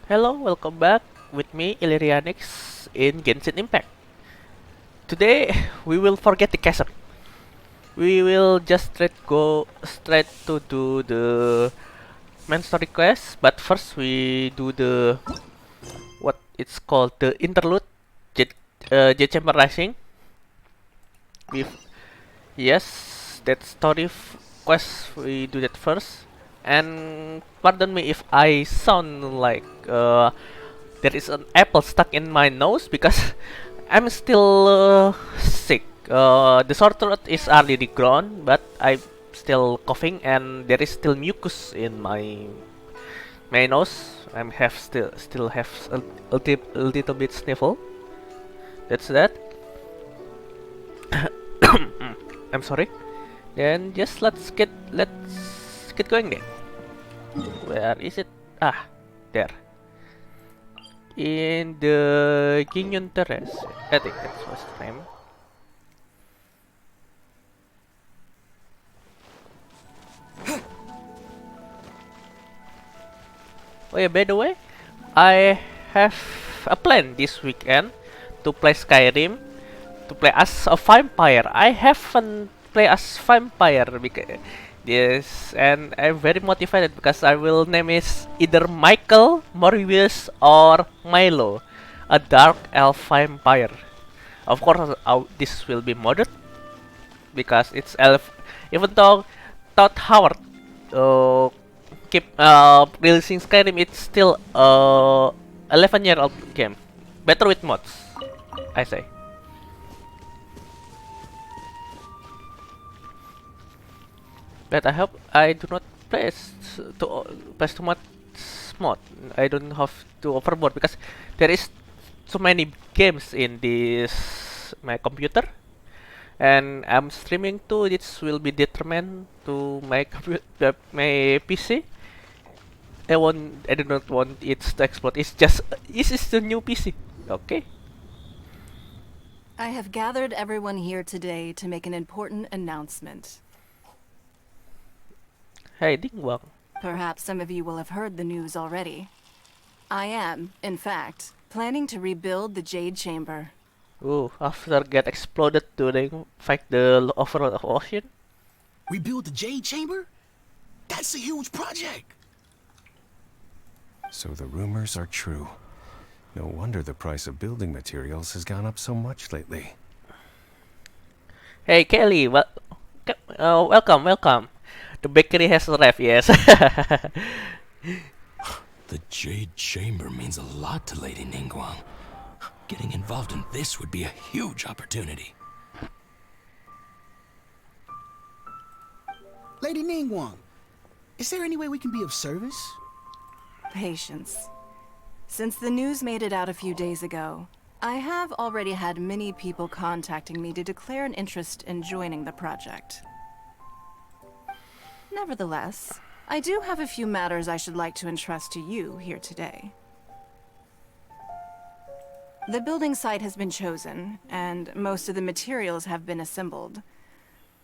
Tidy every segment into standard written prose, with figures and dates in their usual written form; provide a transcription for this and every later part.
Hello, welcome back with me, Illyrianix, in Genshin Impact. Today, we will forget the chasm. We will just go straight to do the main story quest, but first we do the what it's called the interlude, Jet, Jet Chamber Rising. With yes, that quest we do that first. And pardon me if I sound like there is an apple stuck in my nose because I'm still sick. The sore throat is already gone, but I'm still coughing and there is still mucus in my nose. I'm have still have a little bit sniffle. That's that. I'm sorry. Then just let's get going then. Where is it? Ah, there. In the Ginyon Terrace. I think that was the name. Oh yeah, by the way, I have a plan this weekend to play Skyrim, to play as a vampire. I haven't played as vampire because yes, and I'm very motivated because I will name is either Michael, Morbius, or Milo, a dark elf vampire. Of course, this will be modded because it's elf. Even though Todd Howard uh, keep releasing Skyrim, it's still 11-year-old game. Better with mods, I say. But I hope I do not press too much mod. I don't have to overboard because there is so many games in this my computer, and I'm streaming too. This will be determined to my PC. I do not want it to explode. This is the new PC. Okay. I have gathered everyone here today to make an important announcement. Hey, Dingwang. Perhaps some of you will have heard the news already. I am, in fact, planning to rebuild the Jade Chamber. Ooh, after get exploded during fight the overworld of ocean. Rebuild the Jade Chamber? That's a huge project. So the rumors are true. No wonder the price of building materials has gone up so much lately. Hey, Kelly. Welcome. The bakery has arrived. Yes. The Jade Chamber means a lot to Lady Ningguang. Getting involved in this would be a huge opportunity. Lady Ningguang, is there any way we can be of service? Patience. Since the news made it out a few days ago, I have already had many people contacting me to declare an interest in joining the project. Nevertheless, I do have a few matters I should like to entrust to you here today. The building site has been chosen, and most of the materials have been assembled.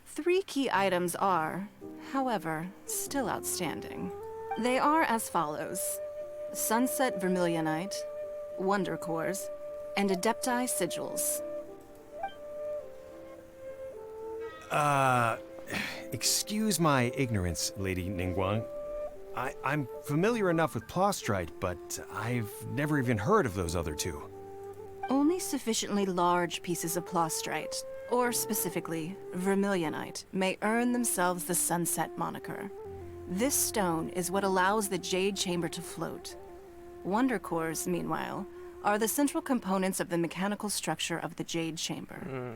3 key items are, however, still outstanding. They are as follows: Sunset Vermilionite, Wonder Cores, and Adepti Sigils. Excuse my ignorance, Lady Ningguang. I'm familiar enough with Plostrite, but I've never even heard of those other two. Only sufficiently large pieces of Plostrite, or specifically Vermilionite, may earn themselves the Sunset moniker. This stone is what allows the Jade Chamber to float. Wonder Cores, meanwhile, are the central components of the mechanical structure of the Jade Chamber.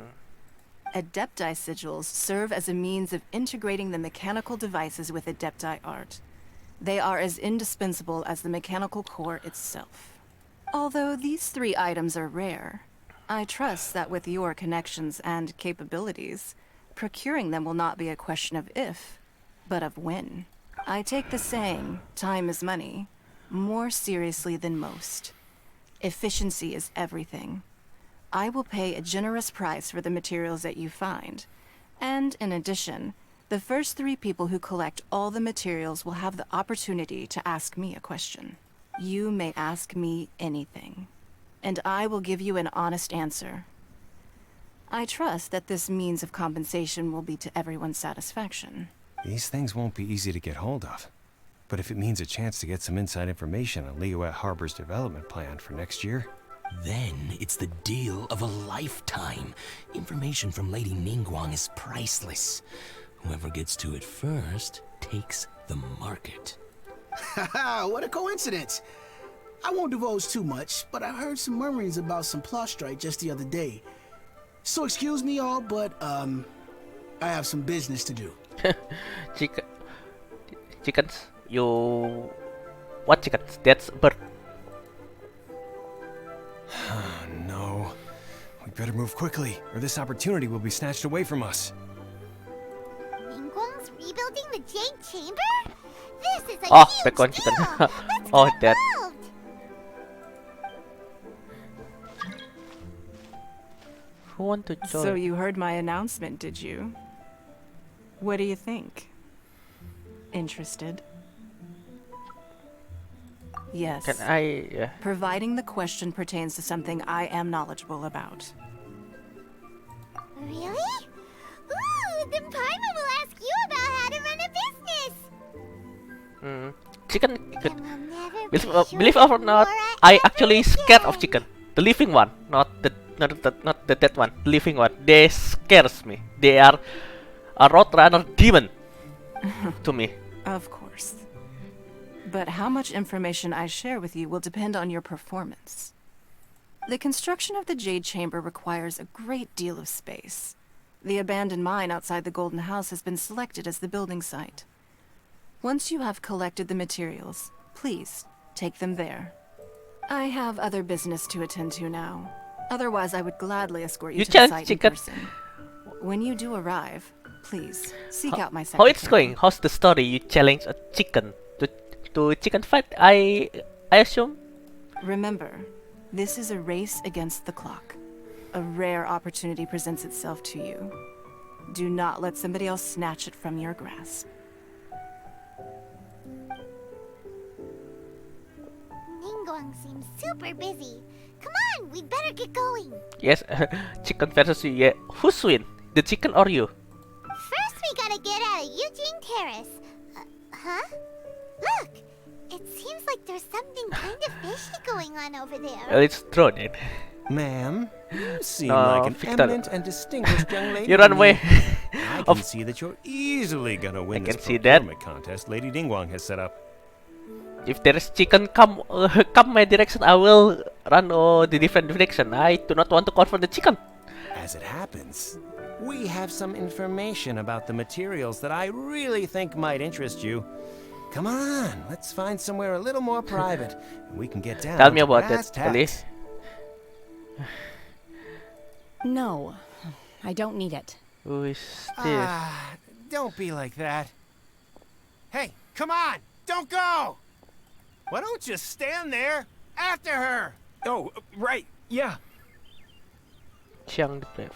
Adepti Sigils serve as a means of integrating the mechanical devices with Adepti art. They are as indispensable as the mechanical core itself. Although these 3 items are rare, I trust that with your connections and capabilities, procuring them will not be a question of if, but of when. I take the saying, time is money, more seriously than most. Efficiency is everything. I will pay a generous price for the materials that you find, and in addition, the first 3 people who collect all the materials will have the opportunity to ask me a question. You may ask me anything, and I will give you an honest answer. I trust that this means of compensation will be to everyone's satisfaction. These things won't be easy to get hold of. But if it means a chance to get some inside information on Liyue Harbor's development plan for next year... Then it's the deal of a lifetime. Information from Lady Ningguang is priceless. Whoever gets to it first takes the market. Haha, what a coincidence. I won't divulge too much, but I heard some murmurings about some Plostrite just the other day. So excuse me all, but I have some business to do. Chickens? You... What chickens? That's a bird. Oh, no. We better move quickly, or this opportunity will be snatched away from us. Ningguang's rebuilding the Jade Chamber? This is a Oh, huge back on deal! chicken. Let's Oh, get that. involved! Who want to join? So you heard my announcement, did you? What do you think? Interested? Yes. Can I... Providing the question pertains to something I am knowledgeable about. Really? Ooh, then Paimon will ask you about how to run a business! Chicken... And we'll never Believe, be sure believe or not, Nora I ever actually scared of again. chicken. The living one, not the dead one. The living one. They scares me. They are a roadrunner demon to me. Of course. But how much information I share with you will depend on your performance. The construction of the Jade Chamber requires a great deal of space. The abandoned mine outside the Golden House has been selected as the building site. Once you have collected the materials, please take them there. I have other business to attend to now. Otherwise, I would gladly escort you You to the challenge site chicken. in person. When you do arrive, please seek out my How it's secretary. going? How's the story? You challenge a chicken to chicken fight? I assume. Remember, this is a race against the clock. A rare opportunity presents itself to you. Do not let somebody else snatch it from your grasp. Ningguang seems super busy. Come on, we'd better get going. Yes, chicken versus you. Yeah, who's win? The chicken or you? First, we gotta get out of Eugene Terrace. Huh? Look! It seems like there's something kind of fishy going on over there. It's true then. Ma'am, you seem No, like an Victor. eminent and distinguished young lady. You to run me. away. I can Of- see that you're easily gonna win I this can see that. procurement contest Lady Ningguang has set up. If there is chicken come my direction, I will run the different direction. I do not want to confront the chicken. As it happens, we have some information about the materials that I really think might interest you. Come on, let's find somewhere a little more private, and we can get down Tell me to about brass that, Ellie. tacks. No, I don't need it. Who is this? Don't be like that. Hey, come on, don't go! Why don't you stand there after her? Oh, right, yeah. Chiang the Brave.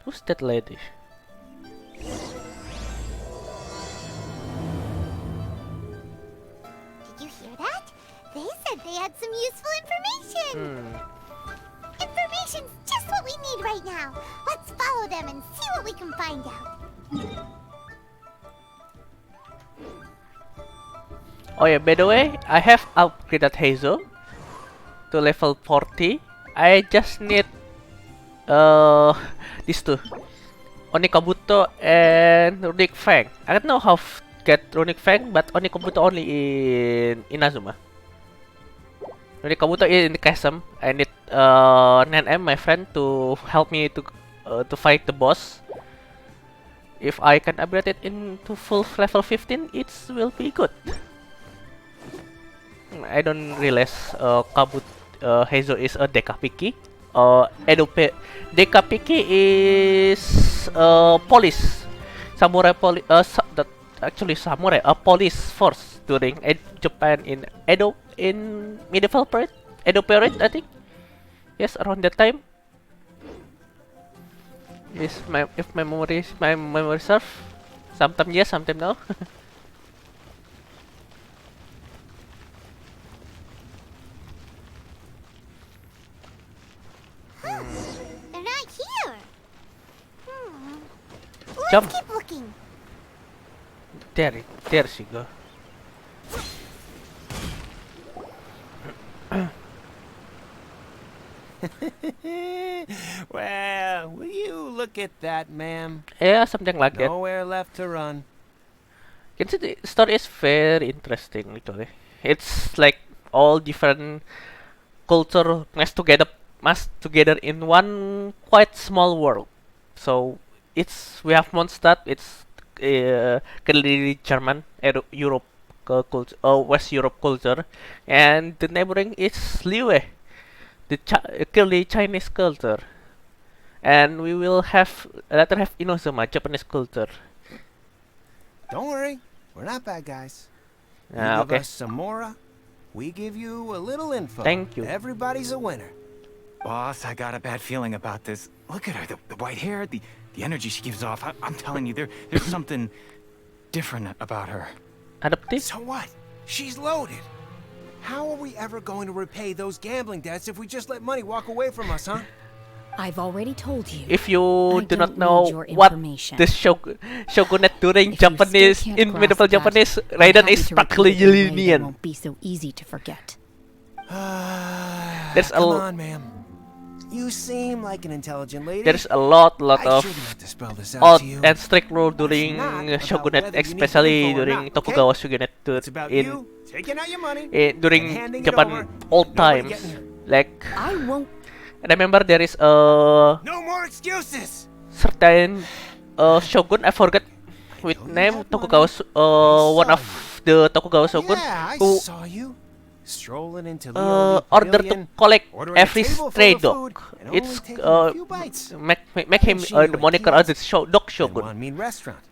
Who's that lady? Did you hear that? They said they had some useful information. Information's just what we need right now. Let's follow them and see what we can find out. Oh yeah, by the way, I have upgraded Hazel to level 40. I just need these two, Onikabuto and Runic Fang. I don't know how to get Runic Fang, but Onikabuto only in Inazuma. Onikabuto is in the chasm. I need Nan-M, my friend, to help me to fight the boss. If I can upgrade it into full level 15, it will be good. I don't realize Heizo is a Dekapiki. Dekapiki is police. Samurai police. Actually samurai, a police force during Japan in Edo in medieval period. Edo period, I think. Yes, around that time. If my memory serve, Sometimes yes, sometimes no. They're not here. Hmm. Jump. Let's keep looking. There she go. Well, will you look at that, ma'am? Yeah, something like that. Nowhere left to run. Genshin story is very interesting actually. It's like all different culture mashed together in one quite small world. So we have Mondstadt. It's clearly German, Europe culture, West Europe culture, and the neighboring is Liyue, the clearly Chinese culture, and we will have later have Inozuma, Japanese culture. Don't worry, we're not bad guys. You give Okay. us some Mora, we give you a little info. Thank you. Everybody's a winner. Boss, I got a bad feeling about this. Look at her, the white hair, the energy she gives off. I'm telling you, there's something different about her. Adaptive. So what? She's loaded. How are we ever going to repay those gambling debts if we just let money walk away from us, huh? I've already told you. If you I do not don't know need your what information. the shogunate during If you Japanese, still can't in medieval grasp that, Japanese, I'm Raiden happy is to repeat practically it in a way that Linian. won't be so easy to forget. There's Come on, ma'am. You seem like an intelligent lady. There's a lot I of shouldn't have to spell this out odd to you. and strict rule during not about shogunate, whether you need the especially info or during not, okay? Tokugawa shogunate It's about in you taking out your money during and handing it Japan over, old and nobody times. getting hurt. Like I won't. remember there is a No more excuses. certain shogun, I forgot with know you name, have Tokugawa one saw of the Tokugawa shogun Yeah, I who saw you strolling into Leo order to collect ordering a every table full stray of dog. food and only It's taking a few bites. make him She knew the it, moniker yes. as the dog And shogun. one mean restaurant.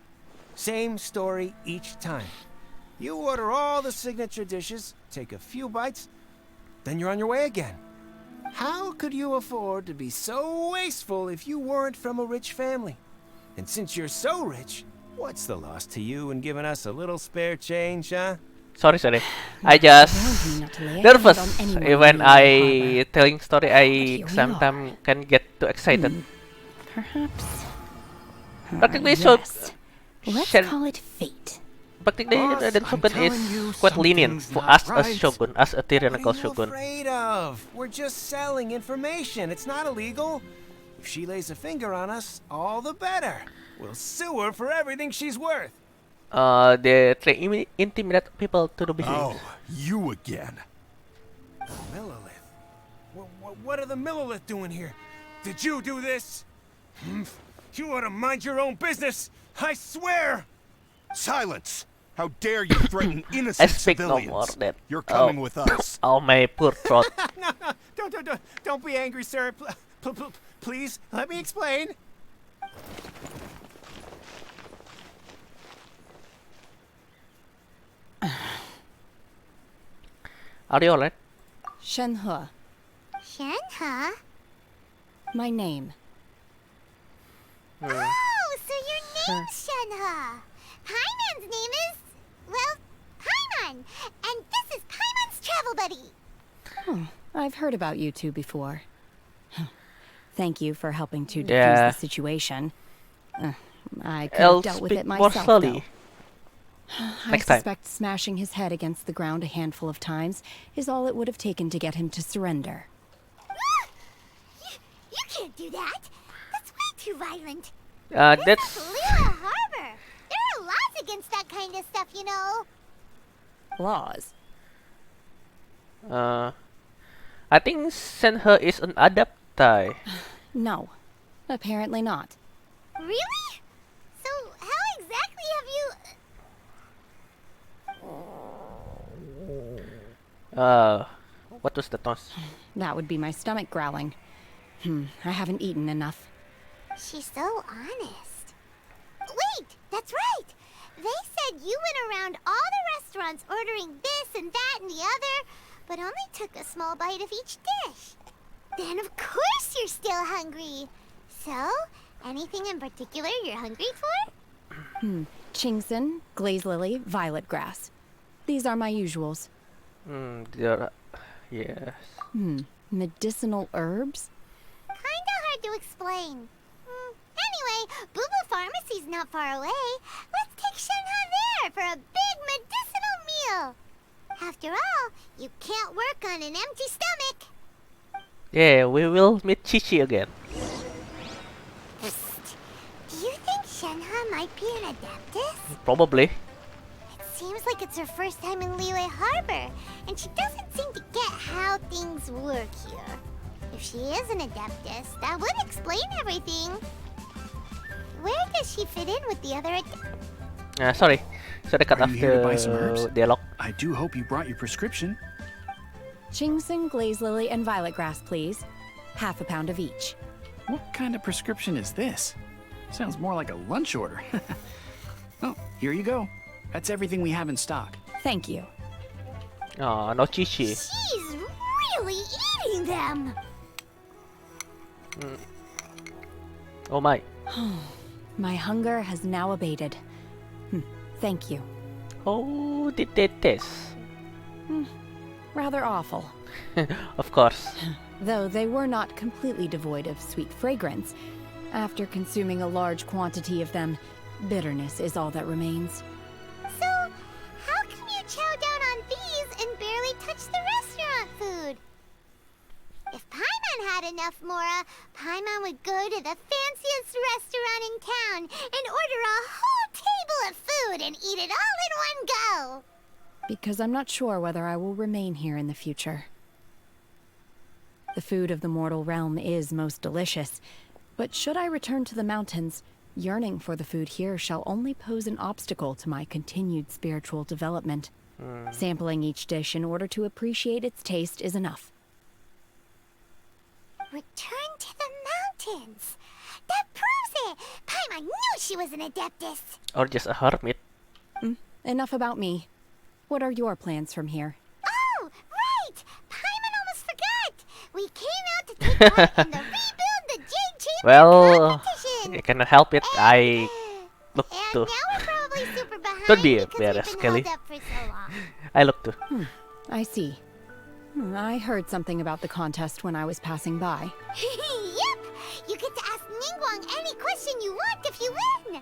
Same story each time. You order all the signature dishes, take a few bites, then you're on your way again. How could you afford to be so wasteful if you weren't from a rich family? And since you're so rich, what's the loss to you in giving us a little spare change, huh? Sorry. I Warned me just not to lay a hand nervous on anyone when in I the harbor. telling story. But I here we sometimes can get too excited. Perhaps. Practically, so Yes. Let's Shen- call it fate. practically Boss, Raiden I'm Shogun telling is you, quite lenient something's for not us as right. shogun, as a What tyrannical are you shogun. afraid of? We're just selling information. It's not illegal. If she lays a finger on us, all the better. We'll sue her for everything she's worth. They try intimidate people to the business. Oh, you again. Millilith? What are the Millilith doing here? Did you do this? You ought to mind your own business. I swear. Silence! How dare you threaten I innocent speak no civilians? more than You're coming with us. Oh my poor throat. No, don't be angry, sir. Please, let me explain. Are you alright? Shenhe, Shen, huh? my name. Oh, so your name's Shenhe. Paimon's name is, well, Paimon. And this is Paimon's travel buddy. I've heard about you two before. Thank you for helping to defuse Yeah. the situation. I could I'll have dealt with speak it more myself, slowly. though. I Next time. suspect smashing his head against the ground a handful of times is all it would have taken to get him to surrender. You can't do that. That's way too violent. That's Lua Harbor. There are laws against that kind of stuff, you know. Laws. I think Senhe is an adaptai. No, apparently not. Really? So how exactly have you... What was the toss? That would be my stomach growling. I haven't eaten enough. She's so honest. Wait, that's right. They said you went around all the restaurants ordering this and that and the other, but only took a small bite of each dish. Then of course you're still hungry. So, anything in particular you're hungry for? Chingson, glaze lily, violet grass. These are my usuals. There. Yes. Medicinal herbs? Kinda hard to explain. Anyway, Boo Boo Pharmacy's not far away. Let's take Shenhe there for a big medicinal meal. After all, you can't work on an empty stomach. Yeah, we will meet Chichi again. Psst. Do you think Shenhe might be an Adeptus? Probably. It seems like it's her first time in Liyue Harbor, and she doesn't seem to get how things work here. If she is an Adeptus, that would explain everything. Where does she fit in with the other Adeptus? Sorry. So I cut Are off you here to buy some herbs? the dialogue. I do hope you brought your prescription. Chingson, glaze lily, and violet grass, please. Half a pound of each. What kind of prescription is this? Sounds more like a lunch order. Oh, here you go. That's everything we have in stock. Thank you. Oh, no Chichi. She's really eating them. Oh my. My hunger has now abated. Thank you. How did they taste? Rather awful. Of course. Though they were not completely devoid of sweet fragrance. After consuming a large quantity of them, bitterness is all that remains. So, how come you chow down on these and barely touch the restaurant food? If Paimon had enough Mora, Paimon would go to the fanciest restaurant in town and order a whole table of food and eat it all in one go. Because I'm not sure whether I will remain here in the future. The food of the mortal realm is most delicious, but should I return to the mountains, yearning for the food here shall only pose an obstacle to my continued spiritual development. Sampling each dish in order to appreciate its taste is enough. Return to the mountains. That proves it. Paimon knew she was an Adeptus. Or just a hermit. Enough about me. What are your plans from here? Oh, right. Paimon almost forgot. We came out to take part in the Rebuild the Jade Chamber Well, competition. I cannot help it. I look And to. now we're probably super behind Don't be because we've embarrassed, been Kelly. held up for so long. I look to. I see. I heard something about the contest when I was passing by. Yep! You get to ask Ningguang any question you want if you win!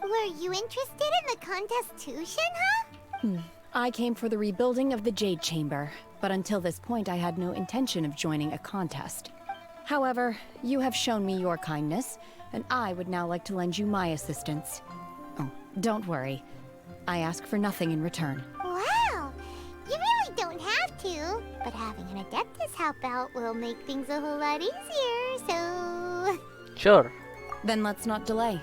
Were you interested in the contest too, Shenhe? I came for the rebuilding of the Jade Chamber, but until this point I had no intention of joining a contest. However, you have shown me your kindness, and I would now like to lend you my assistance. Oh, don't worry. I ask for nothing in return. Wow! You really don't have to, but having an Adeptus help out will make things a whole lot easier, so... Sure. Then let's not delay.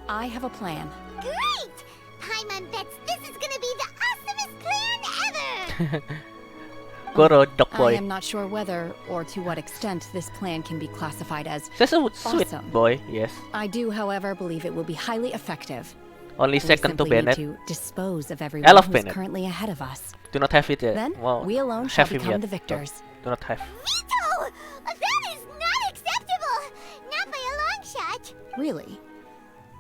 I have a plan. Great! Paimon bets this is gonna be the awesomest plan ever! Goro, dog I boy. am not sure whether or to what extent this plan can be classified as That's a sweet awesome. boy, yes. I do, however, believe it will be highly effective. Only We second to simply need Bennett. to dispose of I everyone love who's Bennett. currently ahead of us. Do not have it yet. Then Well, we alone shall have him become yet, the but victors. Do not have. Vito! That is not acceptable! Not by a long shot! Really?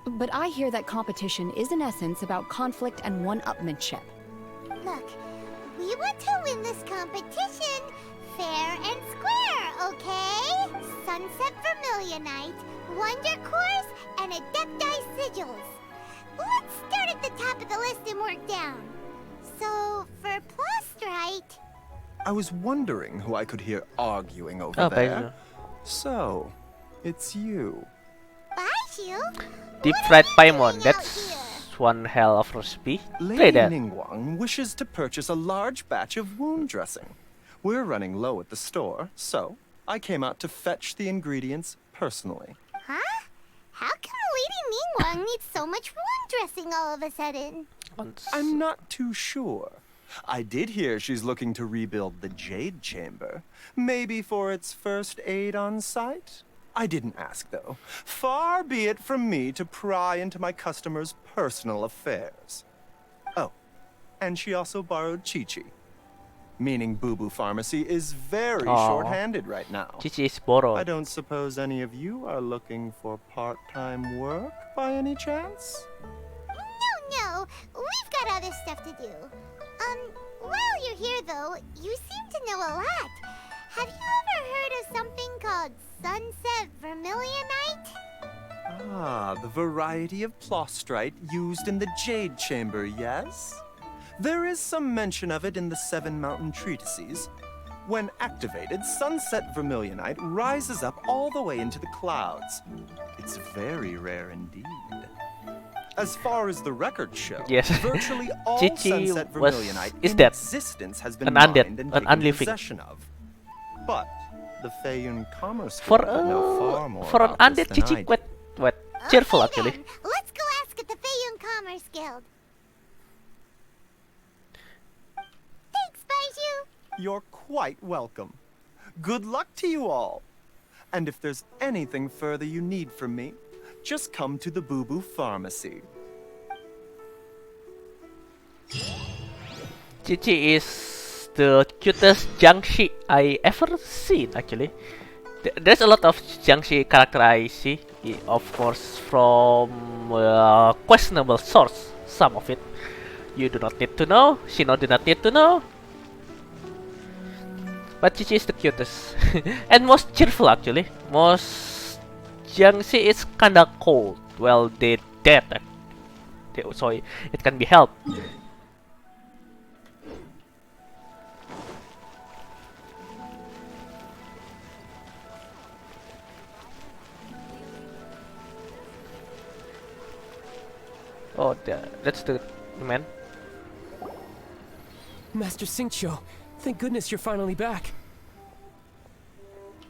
But I hear that competition is in essence about conflict and one-upmanship. Look, we want to win this competition fair and square, okay? Sunset Vermilionite, Wonder Cores, and Adepti Sigils. Let's start at the top of the list and work down. So, for Plustrite... I was wondering who I could hear arguing over Oh, there. Baizu. So, it's you. Baiju? Deep What fried are you paimon. doing out That's here? one hell of recipe. Play Lady that. Ningguang wishes to purchase a large batch of wound dressing. We're running low at the store, so I came out to fetch the ingredients personally. Huh? How come Lady Ningguang needs so much wound dressing all of a sudden? I'm not too sure. I did hear she's looking to rebuild the Jade Chamber. Maybe for its first aid on site? I didn't ask, though. Far be it from me to pry into my customers' personal affairs. Oh, and she also borrowed Chi-Chi. Meaning Boo Boo Pharmacy is very Aw. short-handed right now. Chichi is I borrowed. don't suppose any of you are looking for part-time work by any chance? know, we've got other stuff to do. While you're here though, you seem to know a lot. Have you ever heard of something called Sunset Vermilionite? Ah, the variety of plostrite used in the Jade Chamber, yes? There is some mention of it in the Seven Mountain Treatises. When activated, Sunset Vermilionite rises up all the way into the clouds. It's very rare indeed. As far as the records show, Yes. virtually all Chichi Sunset was- Vermilionite is in dead. existence has been An undead, mined and an taken unliving. possession of. But the Feiyun Commerce For Guild would know far more for an about this undead than I Chichi, do. what cheerful Okay actually. then, let's go ask at the Feiyun Commerce Guild. Thanks, Baiju. You're quite welcome. Good luck to you all. And if there's anything further you need from me, just come to the Boo Boo Pharmacy. Chichi is the cutest Jiangxi I ever seen actually. There's a lot of Jiangxi character I see, of course from questionable source. Some of it you do not need to know. Shino do not need to know. But Chichi is the cutest and most cheerful actually. Most Jiangxi is kinda cold. Well, they dead, so it can be helped. Oh, that's the man. Master Xingqiu, thank goodness you're finally back.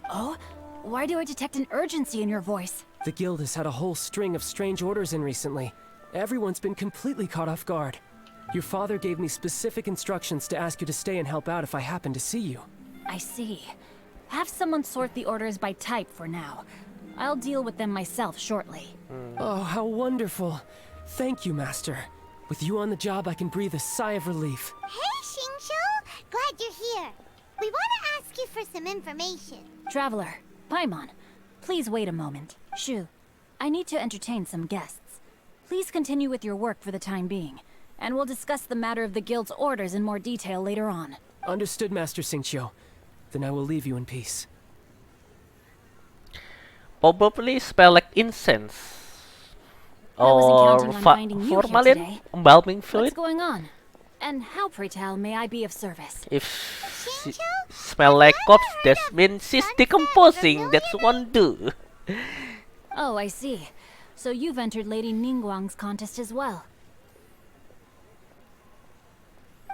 Oh? Why do I detect an urgency in your voice? The guild has had a whole string of strange orders in recently. Everyone's been completely caught off guard. Your father gave me specific instructions to ask you to stay and help out if I happen to see you. I see. Have someone sort the orders by type for now. I'll deal with them myself shortly. Oh, how wonderful. Thank you, Master. With you on the job, I can breathe a sigh of relief. Hey, Xingqiu. Glad you're here. We want to ask you for some information. Traveler, Paimon, please wait a moment. Shu, I need to entertain some guests. Please continue with your work for the time being, and we'll discuss the matter of the guild's orders in more detail later on. Understood, Master Xingqiu. Then I will leave you in peace. Probably smell like incense. I wasn't Or counting on finding you here formalin, today. embalming What's fluid. going on? And how, pray tell, may I be of service? If she smell like corpse, that means she's decomposing. That's one do. Oh, I see. So you've entered Lady Ningguang's contest as well.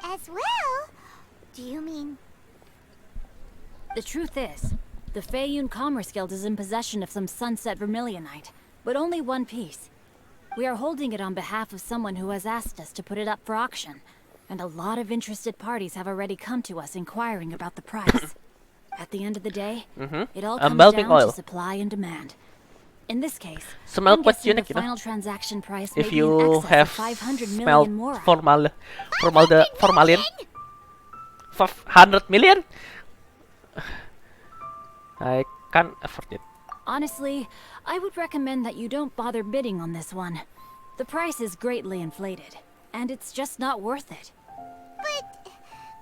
As well? Do you mean... The truth is, the Feiyun Commerce Guild is in possession of some Sunset Vermilionite, but only one piece. We are holding it on behalf of someone who has asked us to put it up for auction, and a lot of interested parties have already come to us inquiring about the price. At the end of the day, it all comes Embalming down oil. to supply and demand. In this case, Smell I'm quite guessing unique, the you know. final transaction price may If be in you excess have of 500 million smelled more. formalin, 500 million? I can't afford it. Honestly, I would recommend that you don't bother bidding on this one. The price is greatly inflated, and it's just not worth it. But...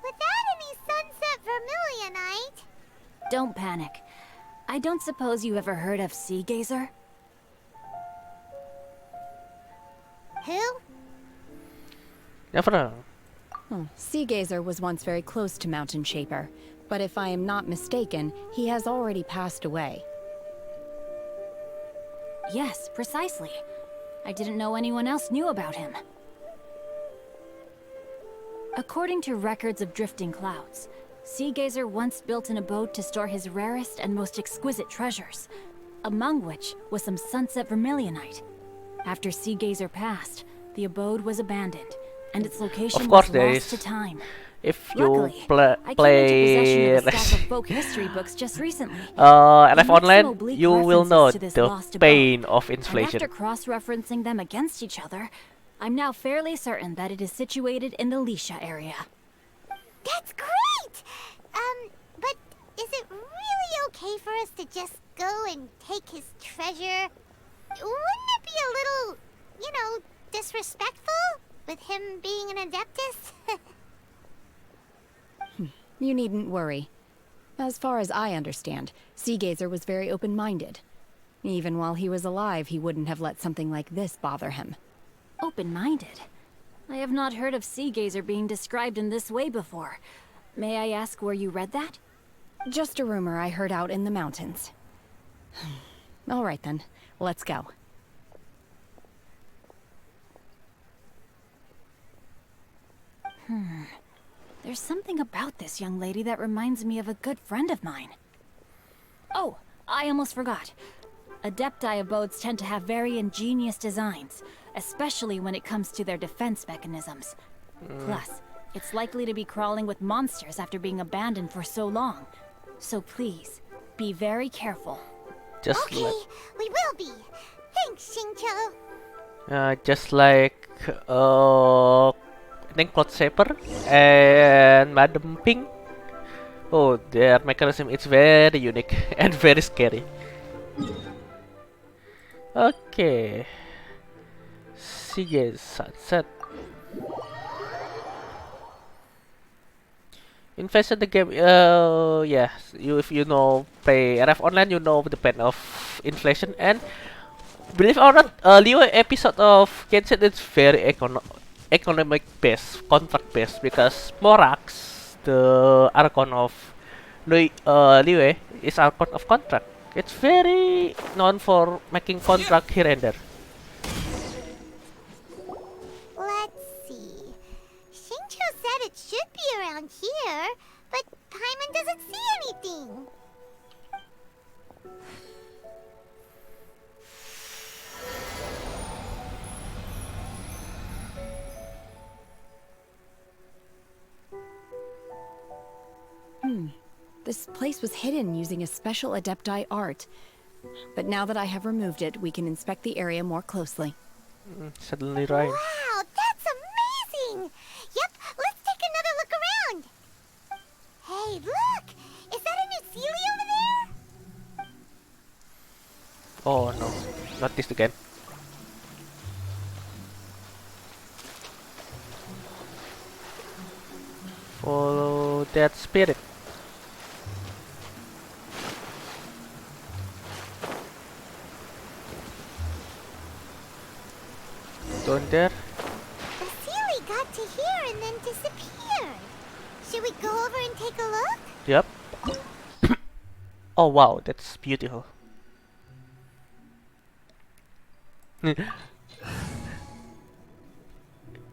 without any Sunset Vermilionite... Don't panic. I don't suppose you ever heard of Sea Gazer? Who? Never. Sea Gazer was once very close to Mountain Shaper, but if I am not mistaken, he has already passed away. Yes, precisely. I didn't know anyone else knew about him. According to records of drifting clouds, Sea Gazer once built an abode to store his rarest and most exquisite treasures, among which was some Sunset Vermilionite. After Sea Gazer passed, the abode was abandoned, and its location Of course was there lost is. to time. If you Luckily, I came play into possession of a stack of folk history books just recently. LF They make some Online, oblique you will references know to this the lost abode. pain of And inflation. after cross-referencing them against each other, I'm now fairly certain that it is situated in the Lisha area. That's great! But is it really okay for us to just go and take his treasure? Wouldn't it be a little, disrespectful? with him being an Adeptus? You needn't worry. As far as I understand, Seagazer was very open-minded. Even while he was alive, he wouldn't have let something like this bother him. Open-minded? I have not heard of Seagazer being described in this way before. May I ask where you read that? Just a rumor I heard out in the mountains. All right then, let's go. There's something about this young lady that reminds me of a good friend of mine. Oh, I almost forgot. Adepti abodes tend to have very ingenious designs, especially when it comes to their defense mechanisms. Plus, it's likely to be crawling with monsters after being abandoned for so long. So please, be very careful. Just Okay, we will be. Thanks, Xingqiu. just like I think Cloud Saber and Madam Ping. Oh, their mechanism is very unique and very scary. Okay. Siege Sunset. Inflation the game. Yeah. If you know play RF Online, you know the pain of inflation. And believe or not, Leo episode of Genshin is very economic based, contract based, because Morax, the Archon of Liyue, is Archon of contract. It's very known for making contract here and there. Let's see. Xingqiu said it should be around here, but Paimon doesn't see anything. This place was hidden using a special Adepti art. But now that I have removed it, we can inspect the area more closely. Suddenly right. Wow, that's amazing! Yep, let's take another look around. Hey, look! Is that a new Sealy over there? Oh no, not this again. Follow that spirit. Down there. The Sealy got to here and then disappeared. Should we go over and take a look? Yep. Oh wow, that's beautiful.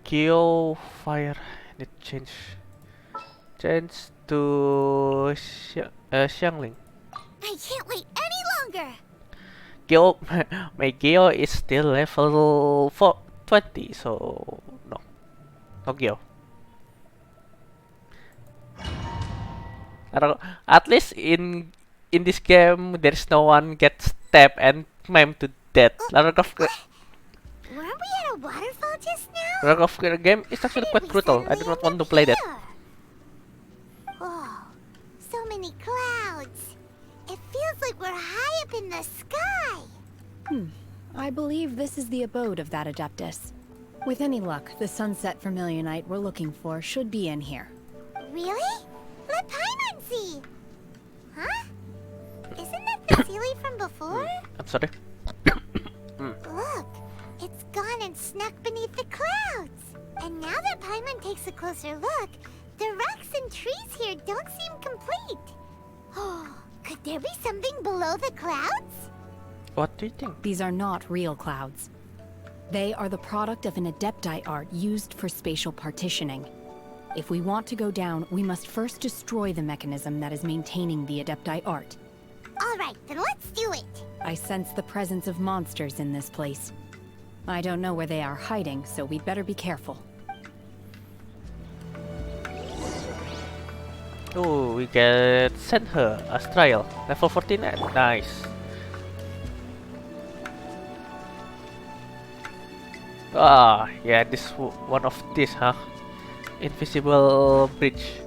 Kill fire. Need change to Xiangling. I can't wait any longer. Geo, my Geo is still level 20, so no Geo. At least in this game, there's no one gets stabbed and maimed to death. Weren't we at a waterfall just now? Lark of the game is actually quite brutal. I do not want to play that. Whoa, so many clouds. It feels like we're high up in the sky. I believe this is the abode of that Adeptus. With any luck, the sunset vermilionite we're looking for should be in here. Really? Let Paimon see. Huh? Isn't that the Sealy from before? I'm sorry. Look, it's gone and snuck beneath the clouds. And now that Paimon takes a closer look, the rocks and trees here don't seem complete. Oh, could there be something below the clouds? What do you think? These are not real clouds. They are the product of an Adepti art used for spatial partitioning. If we want to go down, we must first destroy the mechanism that is maintaining the Adepti art. All right, then let's do it. I sense the presence of monsters in this place. I don't know where they are hiding, so we'd better be careful. Oh, we can send her as trial. Level 49. Nice. Ah, yeah, this one of this, huh? Invisible bridge.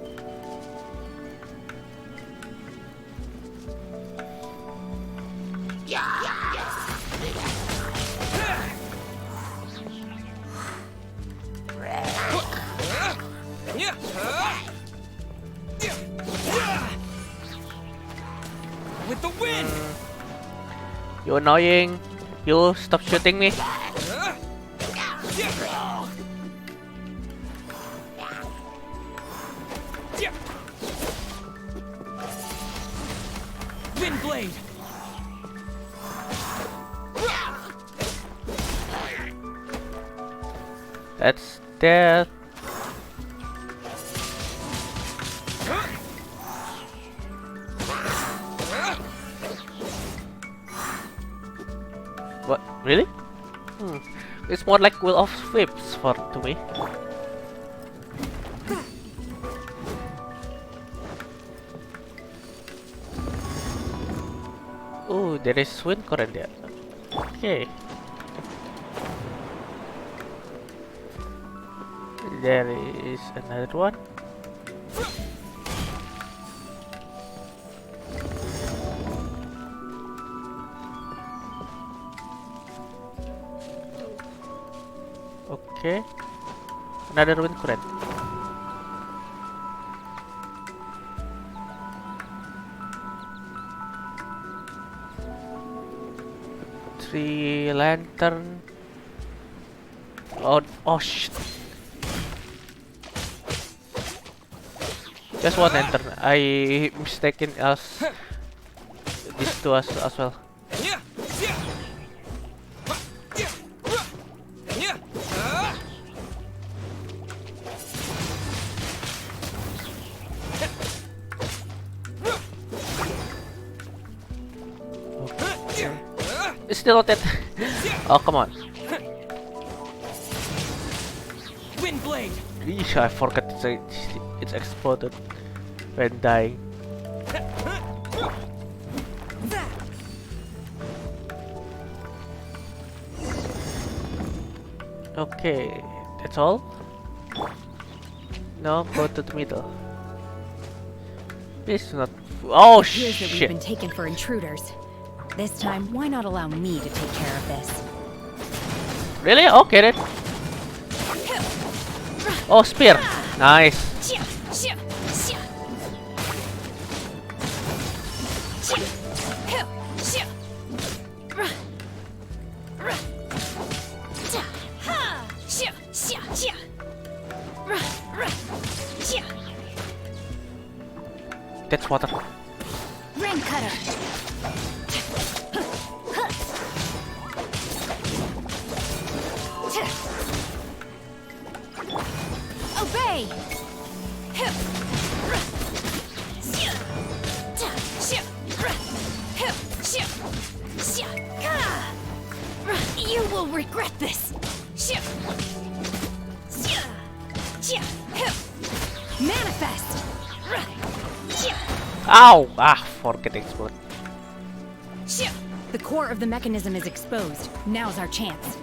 You annoying. You stop shooting me. Wind blade. That's death. What? Really? It's more like Will of Wisps for to me. Oh, there is wind current there. Okay. There is another one. Okay. Another wind current. Three lantern. Oh shit. Just one lantern. I mistaken us these two as well. It's still not dead. Oh come on. Wind blade. Eesh, I forgot it's exploded when dying. Okay, that's all? No, go to the middle. This is not. Oh Appears that we've shit! been taken for intruders. This time, why not allow me to take care of this? Really? Okay then. Oh, spear! Nice! That's water. Rain cutter. Obey. You will regret this. Manifest. Ow! Ah, forget explode. The core of the mechanism is exposed. Now's our chance.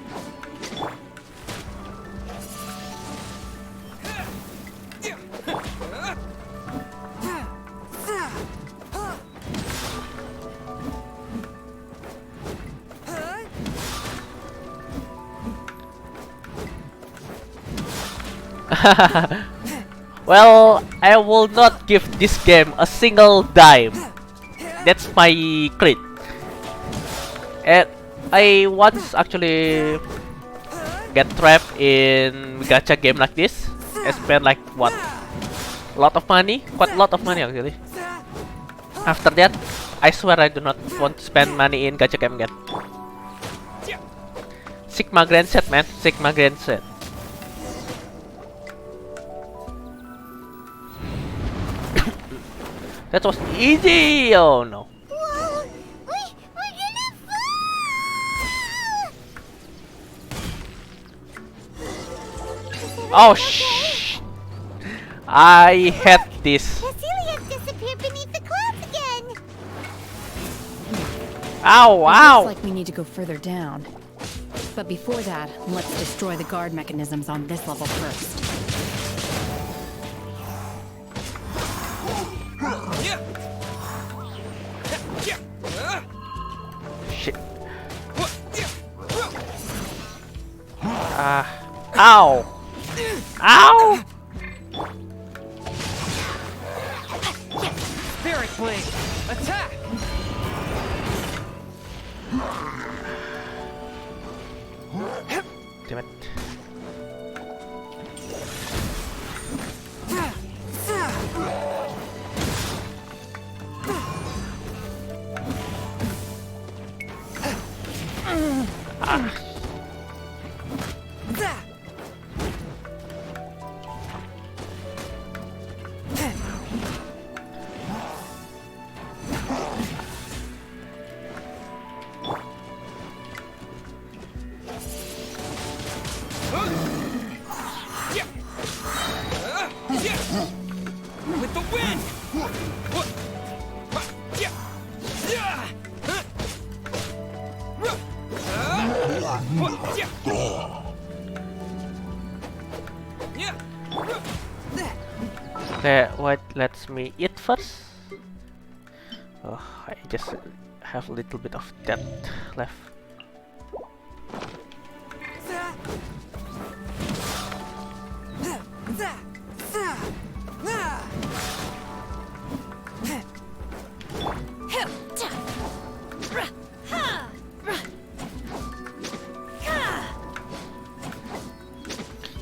Well, I will not give this game a single dime. That's my crit. And I once actually get trapped in gacha game like this. I spent like what? A lot of money? Quite a lot of money actually. After that, I swear I do not want to spend money in gacha game again. Sigma Grand Set, man. Sigma Grand Set. That was easy! Oh no. Whoa! We're gonna fall! Oh shh! I had this. Cecilia's disappeared beneath the clouds again! Ow! Ow! Looks like we need to go further down. But before that, let's destroy the guard mechanisms on this level first. Shit. Ow! Ow! Spirit blade. Attack. damn it. Ah. With the wind! What lets me eat first? Oh, I just have a little bit of that left.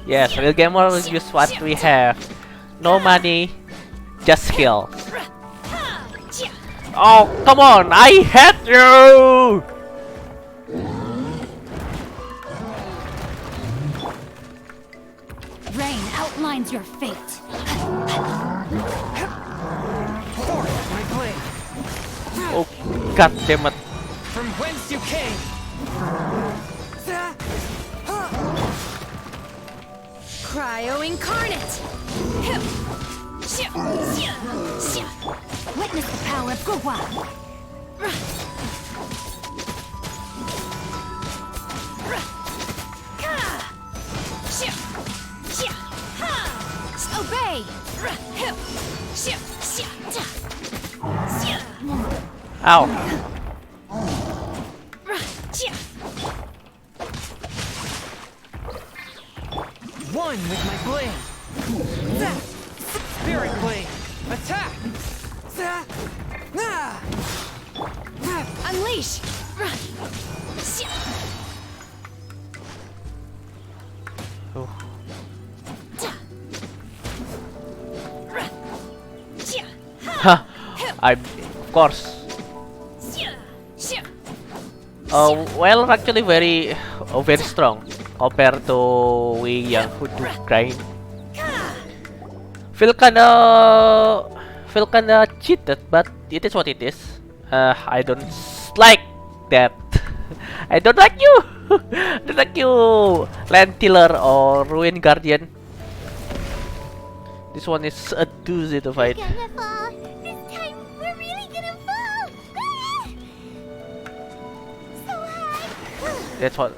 Yes, real gamer will use what we have. No money, just skill. Oh, come on! I hate you! Rain outlines your fate. My blade, Oh, god damn it. from whence you came. Cryo incarnate. Witness the power of Gugwa. Obey. Ow. One with my blade. Spirit blade. Attack. Unleash. Oh. Huh. I'm, of course. Well, actually very strong compared to we young who do grind. Feel kinda cheated, but it is what it is. I don't like that. I don't like you. Don't like you, Land Tiller or Ruin Guardian. This one is a doozy to fight. We're gonna fall. This time, we're really gonna fall. So high. That's what.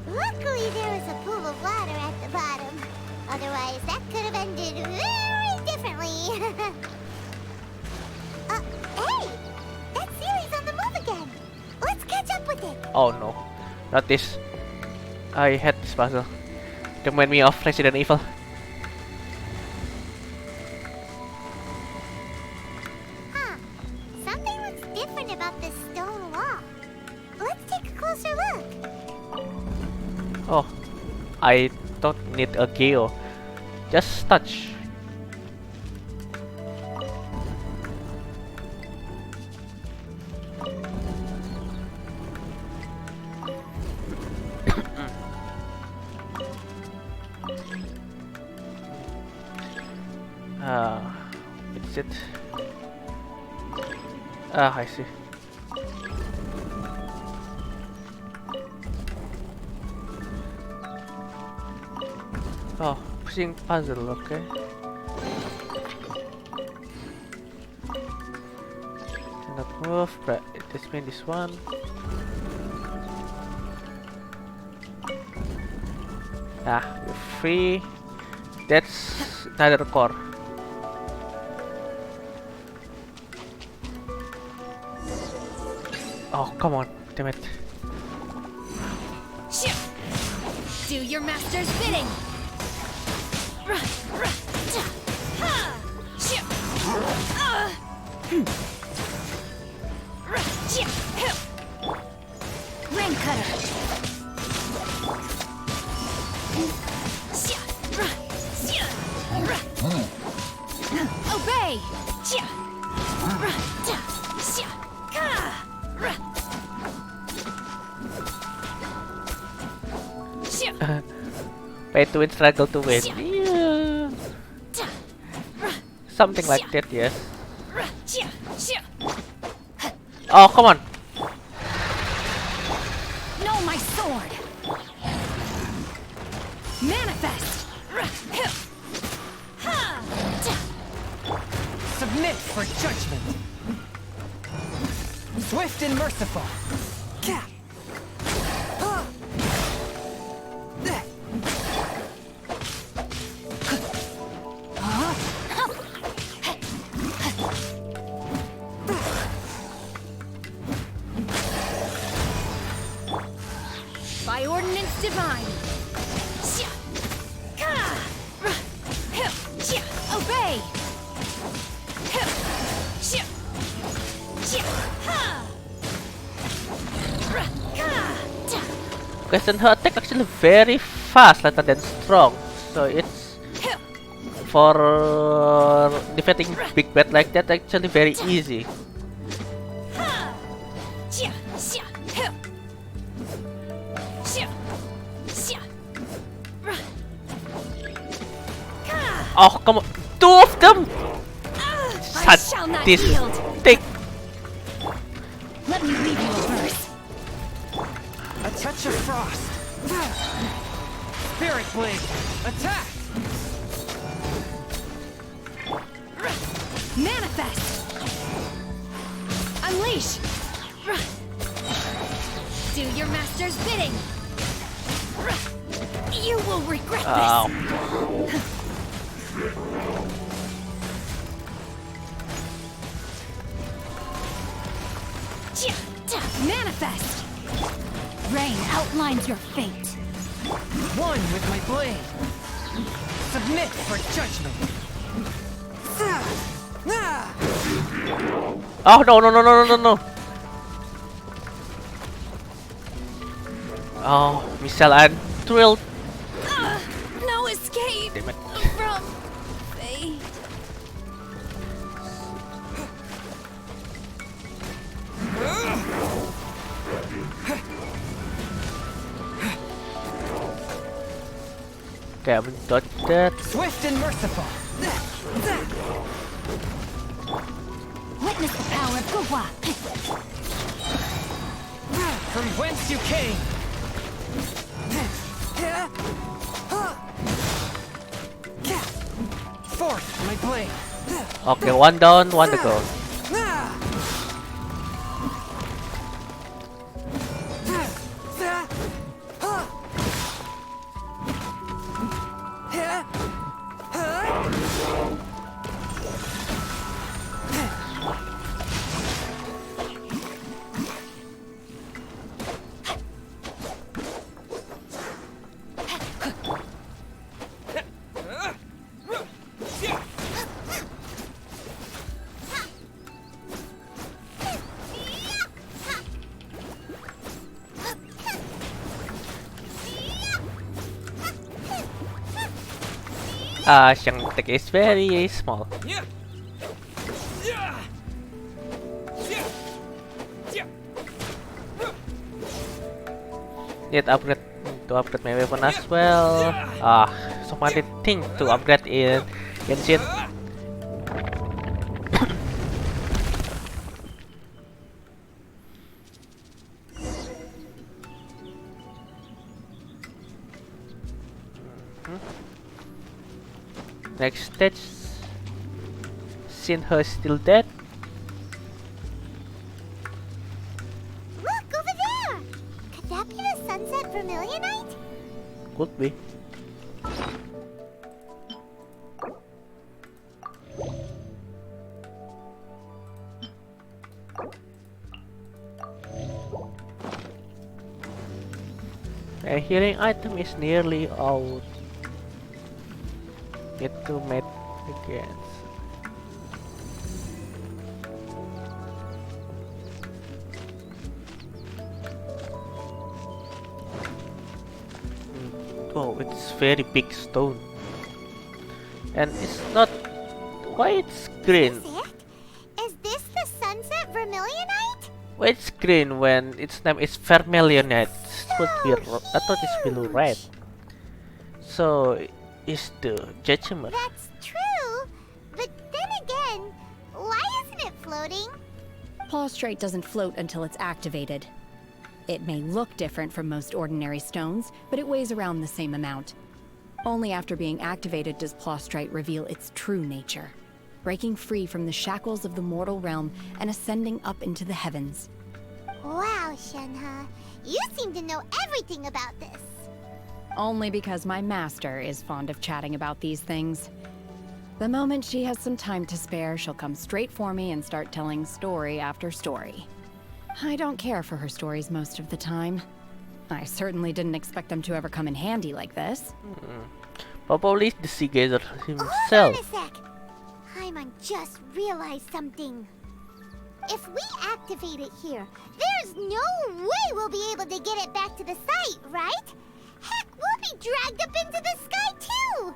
Luckily, there was a pool of water at the bottom. Otherwise, that could have ended very differently. Hey! That series on the move again. Let's catch up with it. Oh no, not this. I hate this puzzle. It reminds me of Resident Evil. Huh. Something looks different about this stone wall. Let's take a closer look. Oh, I don't need a geo. Just touch. Is it? Ah, I see. Oh, pushing puzzle, okay. Cannot move, but this means this one. Ah, we're free. That's another core. Oh, come on, damn it. Do your master's bidding. Rain cutter. Pay to win, struggle to win. Yeah. Something like that, yes. Oh, come on. No, my sword. Manifest. Submit for judgment. Swift and merciful. By ordinance divine. Obey. Question, her attack actually very fast rather than strong. So it's for defeating big bad like that actually very easy. Oh, come on. Two of them! I shall not yield. Take. Let me leave you a verse. A touch of frost. Spirit blade. Attack. Manifest. Unleash. Do your master's bidding. You will regret this. Manifest. Rain outlines your fate. One with my blade. Submit for judgment. Oh no no no no no no! Oh, Michelle, I'm thrilled. No escape Damn it. from fate. Okay, I'm dodge that. Swift and merciful. Witness the power of Gua. From whence you came. Forth my blade. Okay, one down, one to go. Siyang attack is very small. Need upgrade to upgrade my weapon as well. So many things to upgrade in Genshin. Next stage, Sinha still dead. Look, over there! Could that be the Sunset Vermilionite? Could be. A healing item is nearly out. Need to make again. Oh, it's very big stone. And it's not... Why it's green? Is it? Is this the Sunset Vermilionite? Why it's green when its name is Vermilionite? It should be I thought it's blue red. So, is the jet chamber? That's true, but then again, why isn't it floating? Plaustrite doesn't float until it's activated. It may look different from most ordinary stones, but it weighs around the same amount. Only after being activated does Plaustrite reveal its true nature, breaking free from the shackles of the mortal realm and ascending up into the heavens. Wow, Shenhe, you seem to know everything about this. Only because my master is fond of chatting about these things. The moment she has some time to spare, she'll come straight for me and start telling story after story. I don't care for her stories most of the time. I certainly didn't expect them to ever come in handy like this. Probably the sea gazer Hold on a himself. sec. Paimon just realized something. If we activate it here, there's no way we'll be able to get it back to the site, right? Heck, we'll be dragged up into the sky too!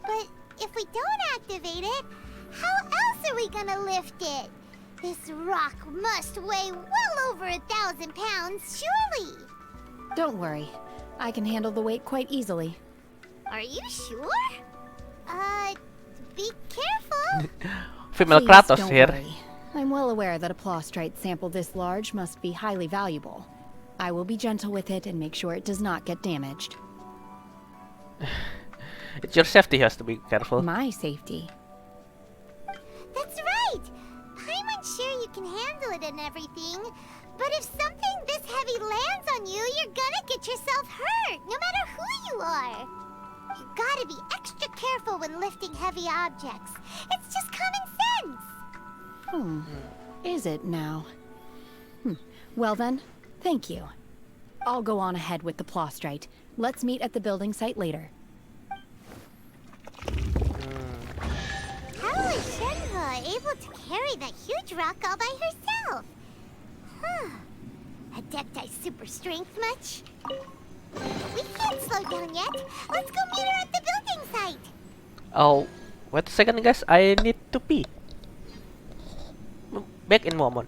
But if we don't activate it, how else are we gonna lift it? This rock must weigh well over 1,000 pounds, surely! Don't worry. I can handle the weight quite easily. Are you sure? Be careful! Female Please Kratos don't here. worry. I'm well aware that a Plaustrite sample this large must be highly valuable. I will be gentle with it and make sure it does not get damaged. It's your safety has to be careful. My safety. That's right! Paimon's sure you can handle it and everything, but if something this heavy lands on you, you're gonna get yourself hurt, no matter who you are. You gotta be extra careful when lifting heavy objects. It's just common sense. Is it now? Well then, thank you. I'll go on ahead with the Plaustrite. Let's meet at the building site later. How is Shenhe able to carry that huge rock all by herself? Huh. Adepti super strength much? We can't slow down yet. Let's go meet her at the building site. Oh, wait a second, guys. I need to pee. Back in a moment.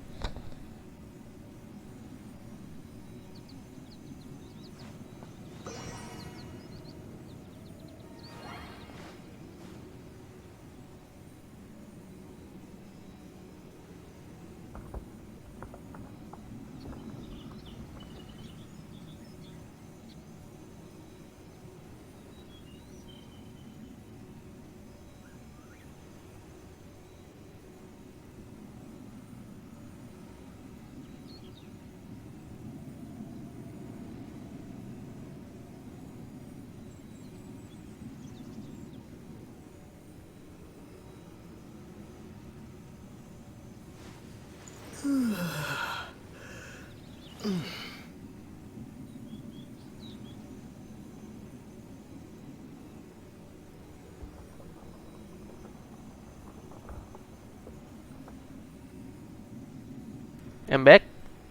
I'm back.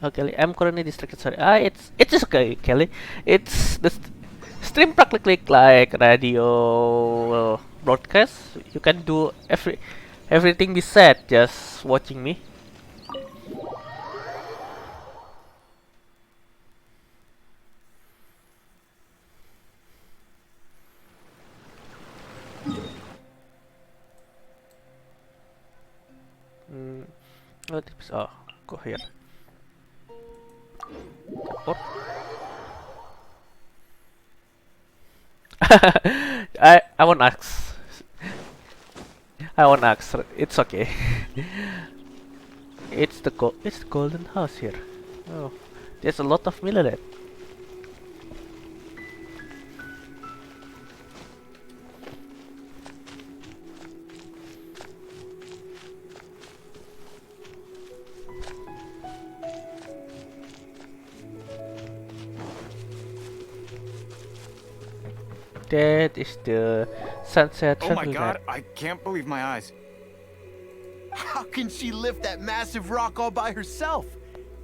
Okay, I'm currently distracted. Sorry. It's okay, Kelly. It's the stream practically like radio broadcast. You can do everything we said just watching me. What is go here. Or I won't ask. I won't ask. It's okay. It's the golden house here. Oh, there's a lot of millet. That is the sunset. Oh my god, I can't believe my eyes. How can she lift that massive rock all by herself?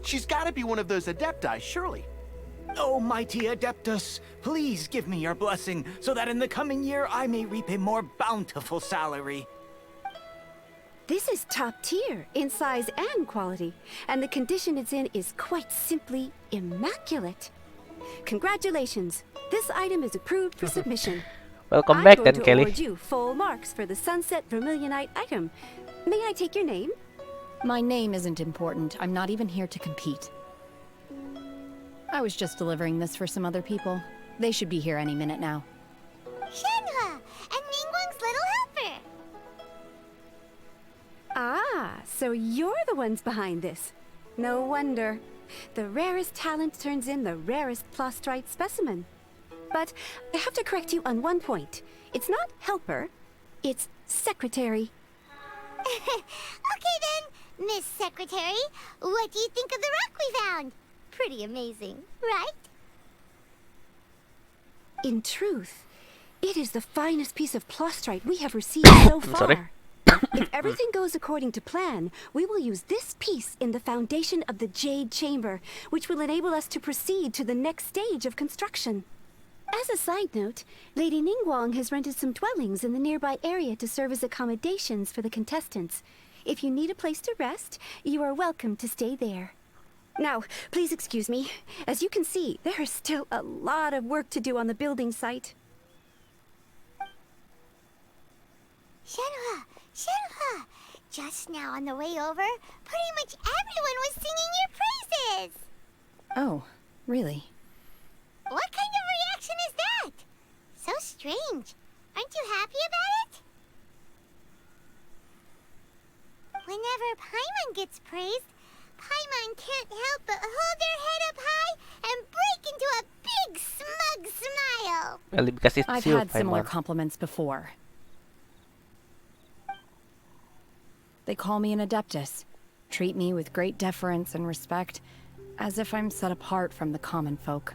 She's got to be one of those adepti, surely. Oh, mighty Adeptus, please give me your blessing so that in the coming year I may reap a more bountiful salary. This is top tier in size and quality, and the condition it's in is quite simply immaculate. Congratulations. This item is approved for submission. Welcome I'm back going then, to Kelly. award you full marks for the Sunset Vermilionite item. May I take your name? My name isn't important. I'm not even here to compete. I was just delivering this for some other people. They should be here any minute now. Shenhua, and Ningguang's little helper. Ah, so you're the ones behind this. No wonder. The rarest talent turns in the rarest Plostrite specimen. But I have to correct you on one point. It's not helper, it's secretary. Okay then, Miss Secretary, what do you think of the rock we found? Pretty amazing, right? In truth, it is the finest piece of Plostrite we have received so far. Sorry. If everything goes according to plan, we will use this piece in the foundation of the Jade Chamber, which will enable us to proceed to the next stage of construction. As a side note, Lady Ningguang has rented some dwellings in the nearby area to serve as accommodations for the contestants. If you need a place to rest, you are welcome to stay there. Now, please excuse me. As you can see, there is still a lot of work to do on the building site. Shenhua, Shenhua, just now on the way over, pretty much everyone was singing your praises. Oh, really? What kind of reaction is that? So strange. Aren't you happy about it? Whenever Paimon gets praised, Paimon can't help but hold her head up high and break into a big smug smile. Well, because it's I've you, had similar Paimon. compliments before. They call me an adeptus, treat me with great deference and respect, as if I'm set apart from the common folk.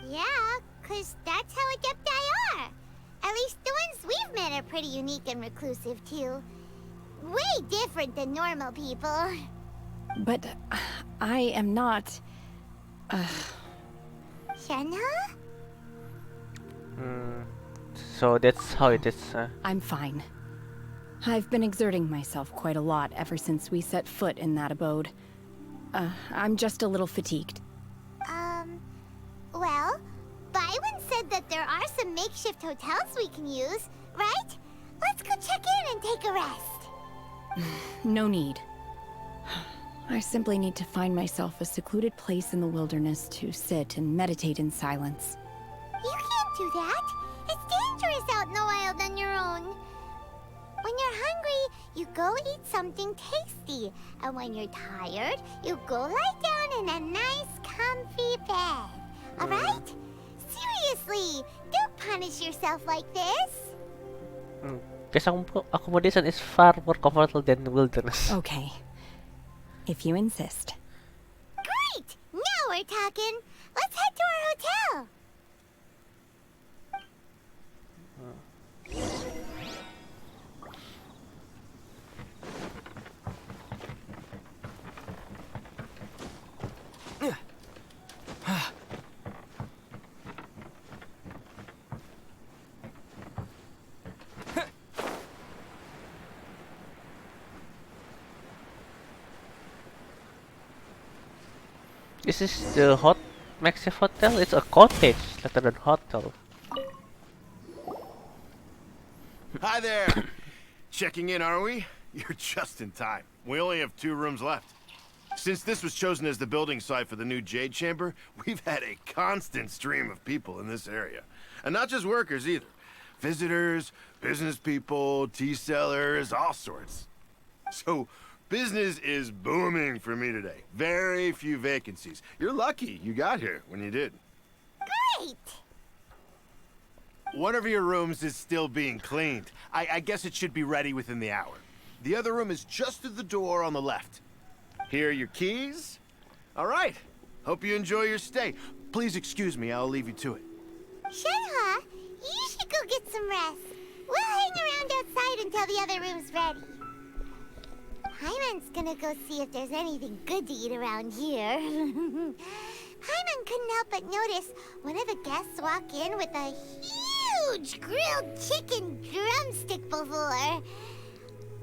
Yeah, 'cause that's how adepti are. At least the ones we've met are pretty unique and reclusive, too. Way different than normal people. But I am not... Shenhua? So that's how it is. I'm fine. I've been exerting myself quite a lot ever since we set foot in that abode. I'm just a little fatigued. Well, Byron said that there are some makeshift hotels we can use, right? Let's go check in and take a rest. No need. I simply need to find myself a secluded place in the wilderness to sit and meditate in silence. You can't do that. It's dangerous out in the wild on your own. When you're hungry, you go eat something tasty. And when you're tired, you go lie down in a nice, comfy bed. Alright? Seriously, don't punish yourself like this. Because accommodation is far more comfortable than the wilderness. Okay. If you insist. Great! Now we're talking. Let's head to our hotel. This is the Maxi Hotel. It's a cottage rather than hotel. Hi there! Checking in, are we? You're just in time. We only have 2 rooms left. Since this was chosen as the building site for the new Jade Chamber, we've had a constant stream of people in this area. And not just workers either. Visitors, business people, tea sellers, all sorts. So, business is booming for me today. Very few vacancies. You're lucky you got here when you did. Great! One of your rooms is still being cleaned. I guess it should be ready within the hour. The other room is just through the door on the left. Here are your keys. All right. Hope you enjoy your stay. Please excuse me, I'll leave you to it. Shenhua, you should go get some rest. We'll hang around outside until the other room's ready. Paimon's gonna go see if there's anything good to eat around here. Paimon couldn't help but notice one of the guests walk in with a huge grilled chicken drumstick before.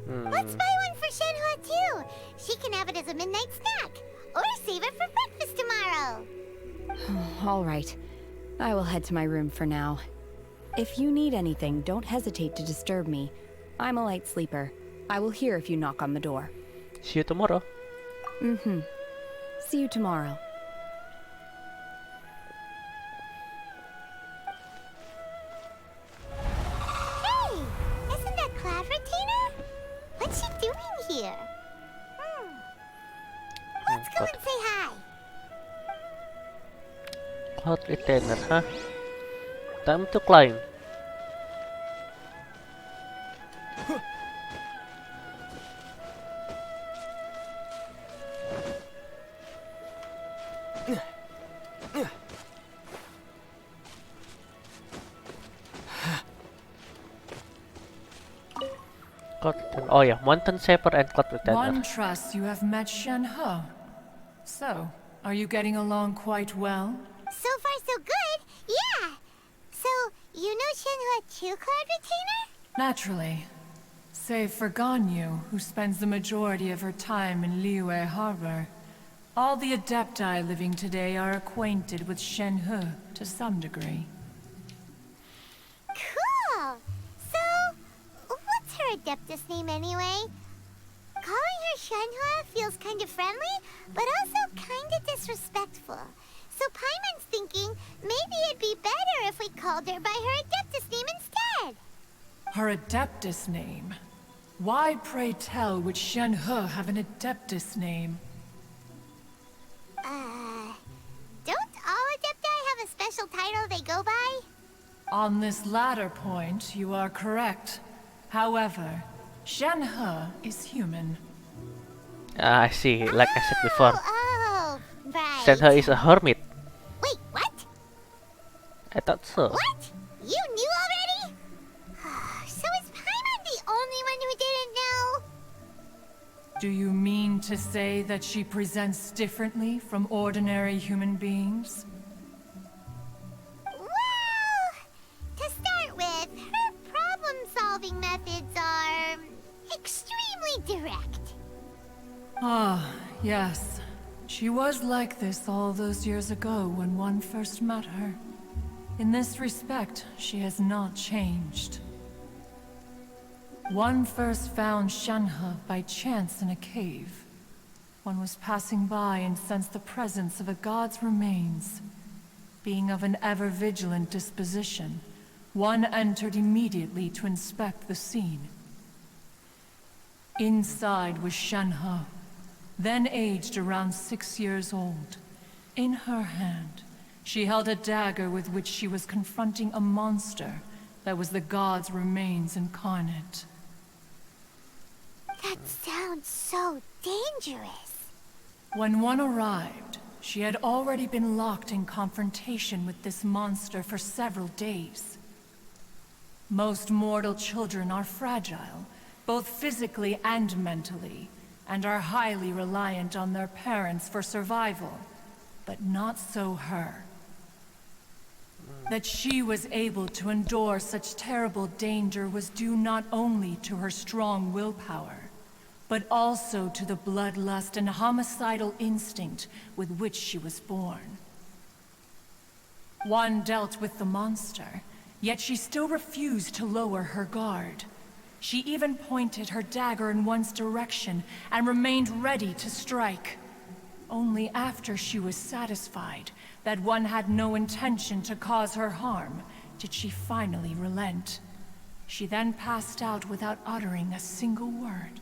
Let's buy one for Shenhua too. She can have it as a midnight snack. Or save it for breakfast tomorrow. All right. I will head to my room for now. If you need anything, don't hesitate to disturb me. I'm a light sleeper. I will hear if you knock on the door. See you tomorrow. Mm-hmm. See you tomorrow. Hey! Isn't that clever, Tina? What's she doing here? Let's go and say hi. Cloud Retainer, huh? Time to climb. Cloud Retainer. Oh yeah, Mountain Shaper and Cloud Retainer. One trusts you have met Shen He. So, are you getting along quite well? So far, so good. Yeah. So, you know Shenhua too, Cloud Retainer? Naturally. Save for Ganyu, who spends the majority of her time in Liyue Harbor. All the Adepti living today are acquainted with Shen He to some degree. Cool. So, what's her Adeptus name anyway? Calling her Shenhua feels kind of friendly, but also kind of disrespectful. So Paimon's thinking maybe it'd be better if we called her by her Adeptus name instead. Her Adeptus name? Why, pray tell, would Shen He have an Adeptus name? Don't all Adepti have a special title they go by? On this latter point, you are correct. However, Shen He is human. I see, like I said before. Oh, right. Shenhe is a hermit. Wait, what? I thought so. What? You knew already? So is Paimon the only one who didn't know? Do you mean to say that she presents differently from ordinary human beings? Well, to start with, her problem-solving methods are extremely direct. Ah, yes. She was like this all those years ago when one first met her. In this respect, she has not changed. One first found Shenhe by chance in a cave. One was passing by and sensed the presence of a god's remains. Being of an ever-vigilant disposition, one entered immediately to inspect the scene. Inside was Shenhe, then aged around 6 years old. In her hand, she held a dagger with which she was confronting a monster that was the god's remains incarnate. That sounds so dangerous. When one arrived, she had already been locked in confrontation with this monster for several days. Most mortal children are fragile, both physically and mentally, and are highly reliant on their parents for survival. But not so her. That she was able to endure such terrible danger was due not only to her strong willpower, but also to the bloodlust and homicidal instinct with which she was born. One dealt with the monster, yet she still refused to lower her guard. She even pointed her dagger in one's direction and remained ready to strike. Only after she was satisfied that one had no intention to cause her harm did she finally relent. She then passed out without uttering a single word.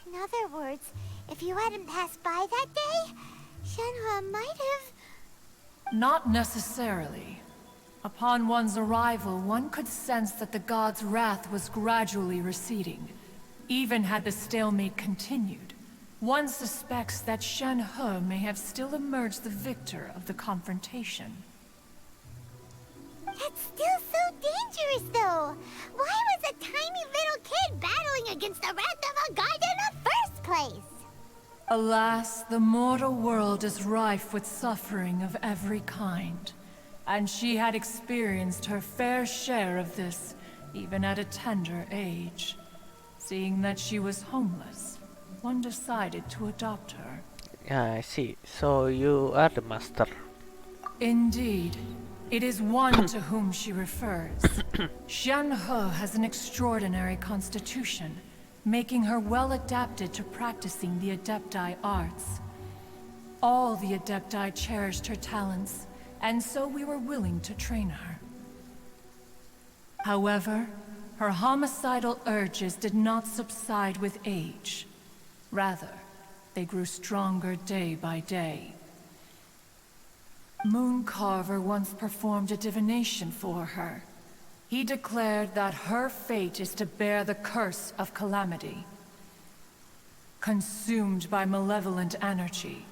In other words, if you hadn't passed by that day, Shenhua might have... Not necessarily. Upon one's arrival, one could sense that the god's wrath was gradually receding. Even had the stalemate continued, one suspects that Shen He may have still emerged the victor of the confrontation. That's still so dangerous, though. Why was a tiny little kid battling against the wrath of a god in the first place? Alas, the mortal world is rife with suffering of every kind. And she had experienced her fair share of this, even at a tender age. Seeing that she was homeless, one decided to adopt her. Yeah, I see. So you are the master. Indeed. It is one to whom she refers. Xianhe has an extraordinary constitution, making her well adapted to practicing the Adepti arts. All the Adepti cherished her talents, and so we were willing to train her. However, her homicidal urges did not subside with age. Rather, they grew stronger day by day. Mooncarver once performed a divination for her. He declared that her fate is to bear the curse of calamity. Consumed by malevolent energy,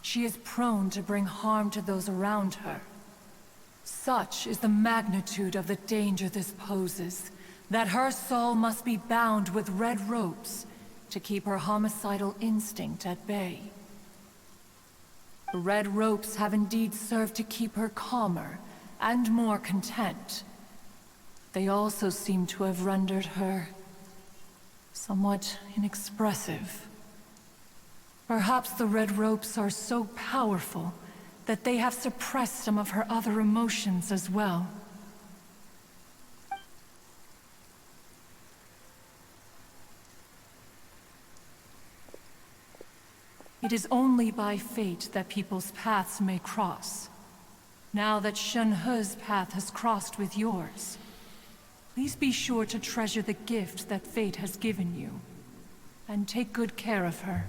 she is prone to bring harm to those around her. Such is the magnitude of the danger this poses, that her soul must be bound with red ropes to keep her homicidal instinct at bay. The red ropes have indeed served to keep her calmer and more content. They also seem to have rendered her somewhat inexpressive. Perhaps the red ropes are so powerful that they have suppressed some of her other emotions as well. It is only by fate that people's paths may cross. Now that Xianhe's path has crossed with yours, please be sure to treasure the gift that fate has given you, and take good care of her.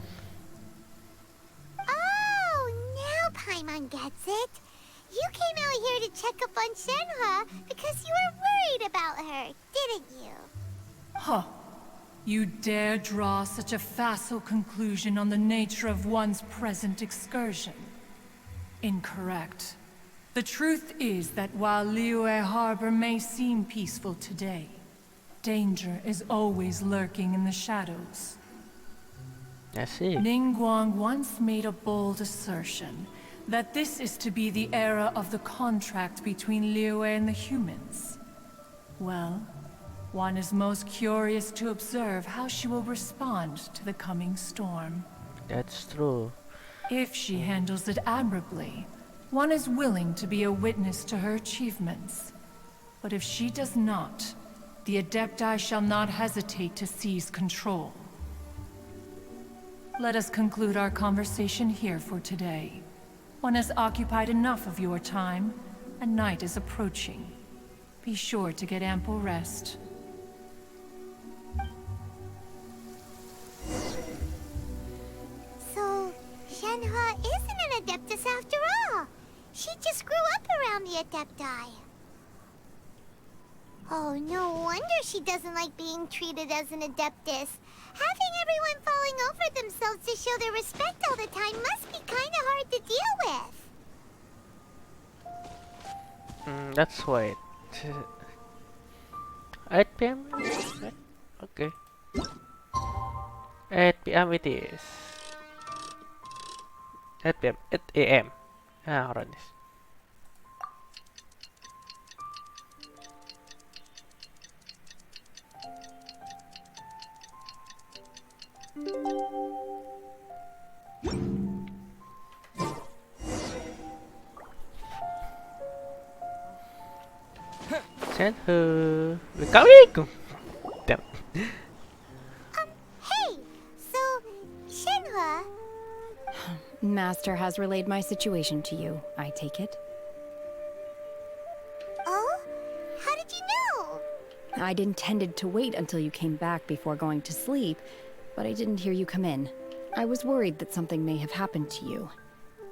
Oh, now Paimon gets it. You came out here to check up on Shenhe because you were worried about her, didn't you? Huh. You dare draw such a facile conclusion on the nature of one's present excursion? Incorrect. The truth is that while Liyue Harbor may seem peaceful today, danger is always lurking in the shadows. I see. Ningguang once made a bold assertion that this is to be the era of the contract between Liyue and the humans. Well, one is most curious to observe how she will respond to the coming storm. That's true. If she handles it admirably, one is willing to be a witness to her achievements. But if she does not, the Adepti shall not hesitate to seize control. Let us conclude our conversation here for today. One has occupied enough of your time, and night is approaching. Be sure to get ample rest. So, Shenhe isn't an Adeptus after all. She just grew up around the Adepti. Oh, no wonder she doesn't like being treated as an Adeptus. Having everyone falling over themselves to show their respect all the time must be kind of hard to deal with. That's why. 8 p.m. Okay. 8 p.m. it is. 8 p.m. 8 a.m. Run this. Send her. We're coming! Damn. Hey! So, Shenhe... Master has relayed my situation to you, I take it. Oh? How did you know? I'd intended to wait until you came back before going to sleep, but I didn't hear you come in. I was worried that something may have happened to you.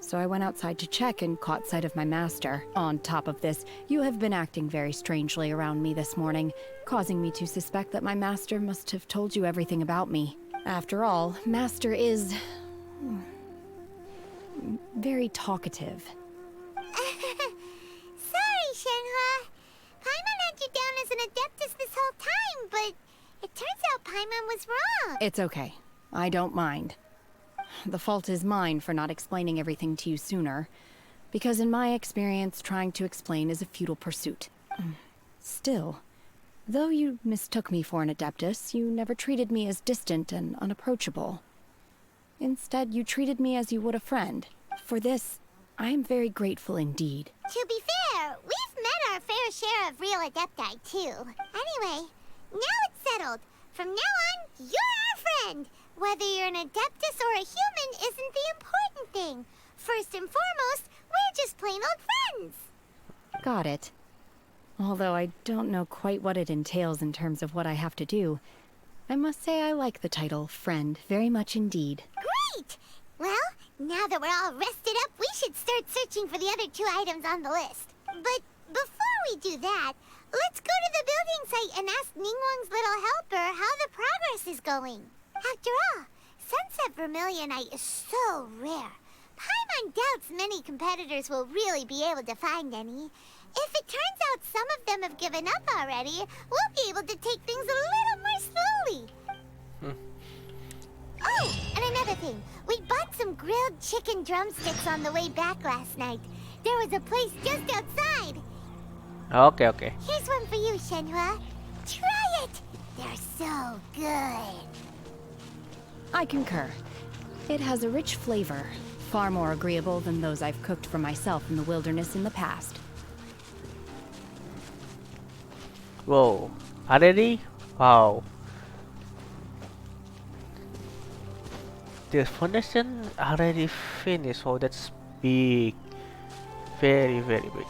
So I went outside to check and caught sight of my master. On top of this, you have been acting very strangely around me this morning, causing me to suspect that my master must have told you everything about me. After all, master is... very talkative. Sorry, Shenhe. Paimon had you down as an Adeptus this whole time, but it turns out Paimon was wrong. It's okay. I don't mind. The fault is mine for not explaining everything to you sooner, because in my experience, trying to explain is a futile pursuit. Still, though you mistook me for an Adeptus, you never treated me as distant and unapproachable. Instead, you treated me as you would a friend. For this, I am very grateful indeed. To be fair, we've fair share of real Adepti, too. Anyway, now it's settled. From now on, you're our friend. Whether you're an Adeptus or a human isn't the important thing. First and foremost, we're just plain old friends. Got it. Although I don't know quite what it entails in terms of what I have to do, I must say I like the title friend very much indeed. Great! Well, now that we're all rested up, we should start searching for the other 2 items on the list. But before we do that, let's go to the building site and ask Ningguang's little helper how the progress is going. After all, Sunset Vermilionite is so rare. Paimon doubts many competitors will really be able to find any. If it turns out some of them have given up already, we'll be able to take things a little more slowly. Oh, and another thing. We bought some grilled chicken drumsticks on the way back last night. There was a place just outside. Okay. Here's one for you, Shenhua. Try it! They're so good. I concur. It has a rich flavor, far more agreeable than those I've cooked for myself in the wilderness in the past. Whoa. Already? Wow. The foundation already finished. Oh, that's big. Very, very big.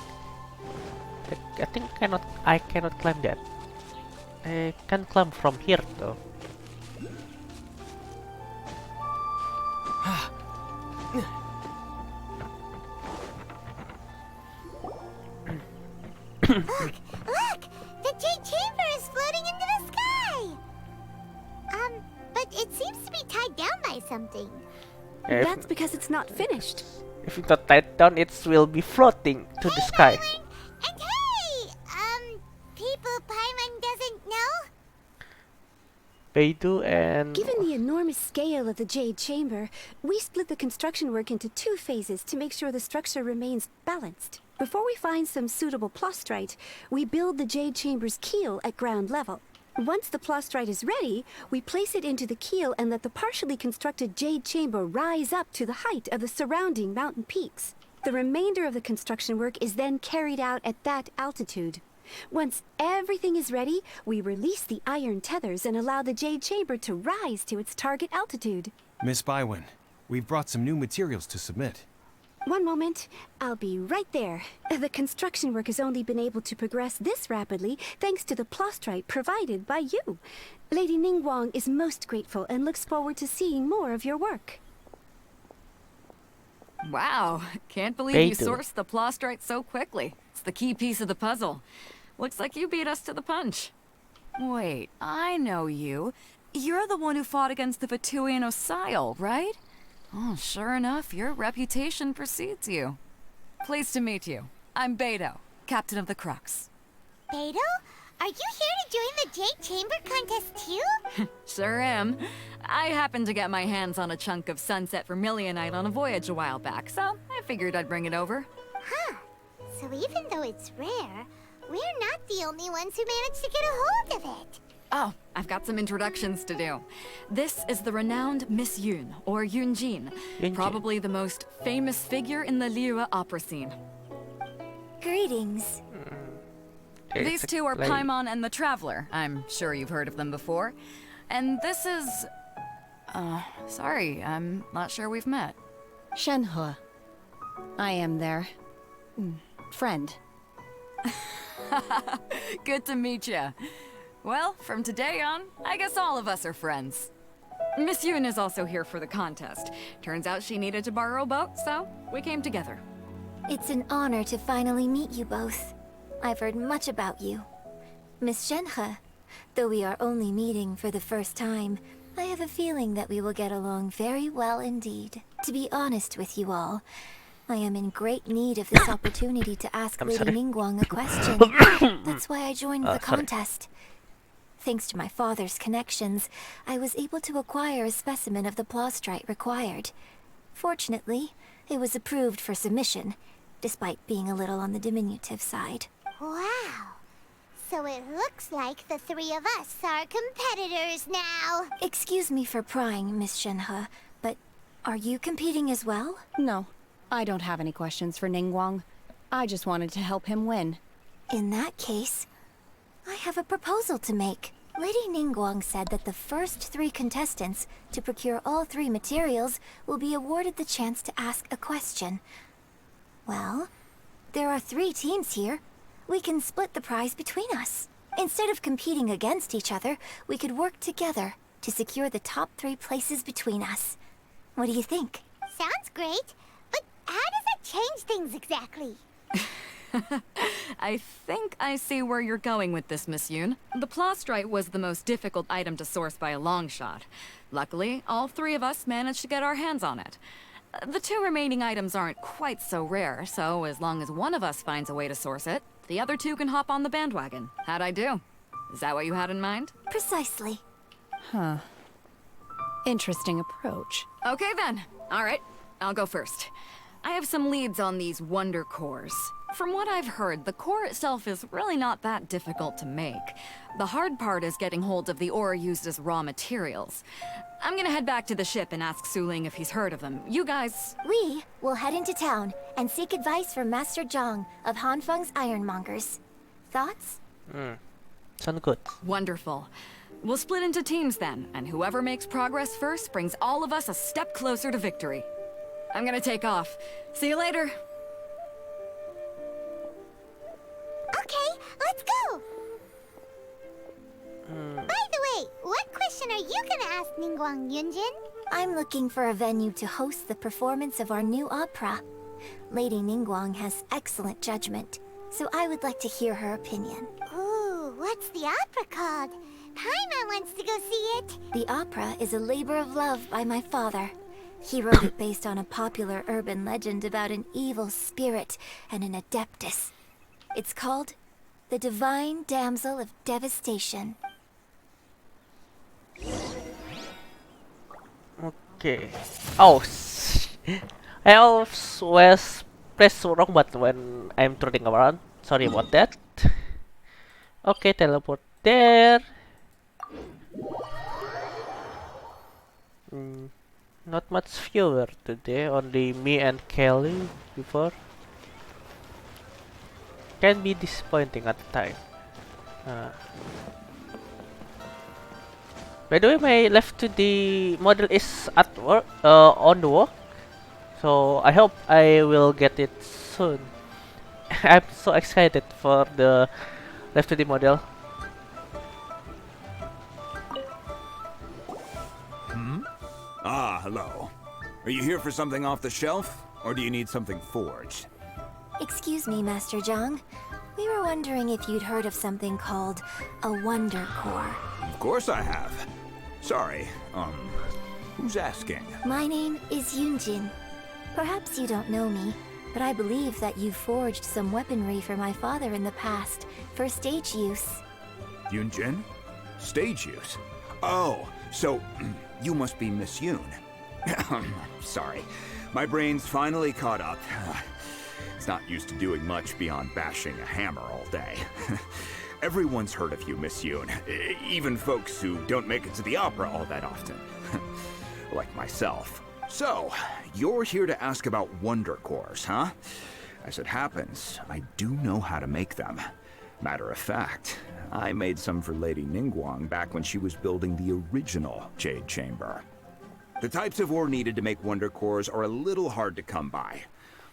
I think I cannot climb that. I can climb from here though. Look! The Jade Chamber is floating into the sky! But it seems to be tied down by something. Yeah, That's because it's not finished. if it's not tied down, it will be floating to the sky. And hey! People Paimon doesn't know? Beidou and... Given the enormous scale of the Jade Chamber, we split the construction work into 2 phases to make sure the structure remains balanced. Before we find some suitable plastrite, we build the Jade Chamber's keel at ground level. Once the plastrite is ready, we place it into the keel and let the partially constructed Jade Chamber rise up to the height of the surrounding mountain peaks. The remainder of the construction work is then carried out at that altitude. Once everything is ready, we release the iron tethers and allow the Jade Chamber to rise to its target altitude. Miss Bywin, we've brought some new materials to submit. One moment, I'll be right there. The construction work has only been able to progress this rapidly thanks to the plastrite provided by you. Lady Ningguang is most grateful and looks forward to seeing more of your work. Wow, can't believe you sourced the plastrite so quickly. It's the key piece of the puzzle. Looks like you beat us to the punch. Wait, I know you. You're the one who fought against the Vatuian Osile, right? Oh, sure enough, your reputation precedes you. Pleased to meet you. I'm Beidou, captain of the Crux. Beidou? Are you here to join the Jade Chamber contest too? Sure am. I happened to get my hands on a chunk of Sunset Vermilionite on a voyage a while back, so I figured I'd bring it over. Huh. So even though it's rare, we're not the only ones who managed to get a hold of it. Oh, I've got some introductions to do. This is the renowned Miss Yun, or Yunjin, probably the most famous figure in the Liyue opera scene. Greetings. These 2 are Paimon and the Traveler. I'm sure you've heard of them before. And this is... sorry, I'm not sure we've met. Shenhua. I am their... friend. Good to meet ya. Well, from today on, I guess all of us are friends. Miss Yun is also here for the contest. Turns out she needed to borrow a boat, so we came together. It's an honor to finally meet you both. I've heard much about you. Miss Shenhe, though we are only meeting for the first time, I have a feeling that we will get along very well indeed. To be honest with you all, I am in great need of this opportunity to ask Lady Ningguang a question. That's why I joined the contest. Thanks to my father's connections, I was able to acquire a specimen of the plastrite required. Fortunately, it was approved for submission, despite being a little on the diminutive side. Wow. So it looks like the 3 of us are competitors now. Excuse me for prying, Miss Shenhe, but are you competing as well? No, I don't have any questions for Ningguang. I just wanted to help him win. In that case, I have a proposal to make. Lady Ningguang said that the first 3 contestants to procure all 3 materials will be awarded the chance to ask a question. Well, there are 3 teams here. We can split the prize between us. Instead of competing against each other, we could work together to secure the top 3 places between us. What do you think? Sounds great, but how does that change things exactly? I think I see where you're going with this, Miss Yoon. The plastrite was the most difficult item to source by a long shot. Luckily, all 3 of us managed to get our hands on it. The 2 remaining items aren't quite so rare, so as long as one of us finds a way to source it, the other 2 can hop on the bandwagon. How'd I do? Is that what you had in mind? Precisely. Huh. Interesting approach. Okay then. All right, I'll go first. I have some leads on these wonder cores. From what I've heard, the core itself is really not that difficult to make. The hard part is getting hold of the ore used as raw materials. I'm gonna head back to the ship and ask Suling if he's heard of them. You guys... We will head into town and seek advice from Master Zhang of Hanfeng's Ironmongers. Thoughts? Sound good. Wonderful. We'll split into teams then, and whoever makes progress first brings all of us a step closer to victory. I'm gonna take off. See you later. Okay, let's go! By the way, what question are you gonna ask Ningguang, Yunjin? I'm looking for a venue to host the performance of our new opera. Lady Ningguang has excellent judgment, so I would like to hear her opinion. Ooh, what's the opera called? Paimon wants to go see it. The opera is a labor of love by my father. He wrote it based on a popular urban legend about an evil spirit and an adeptus. It's called The Divine Damsel of Devastation. Okay. Oh, I always press wrong button when I'm turning around. Sorry about that. Okay, teleport there. Not much viewer today, only me and Kelly before. Can be disappointing at the time. By the way, my left to the model is at work, on the work. So I hope I will get it soon. I'm so excited for the left to the model. Ah, hello. Are you here for something off the shelf, or do you need something forged? Excuse me, Master Zhang. We were wondering if you'd heard of something called a Wonder Core. Of course I have. Sorry, who's asking? My name is Yunjin. Perhaps you don't know me, but I believe that you forged some weaponry for my father in the past, for stage use. Yunjin? Stage use? Oh, so you must be Miss Yoon. Sorry, my brain's finally caught up. It's not used to doing much beyond bashing a hammer all day. Everyone's heard of you, Miss Yoon. Even folks who don't make it to the opera all that often. Like myself. So, you're here to ask about Wonder Cores, huh? As it happens, I do know how to make them. Matter of fact, I made some for Lady Ningguang back when she was building the original Jade Chamber. The types of ore needed to make Wonder Cores are a little hard to come by.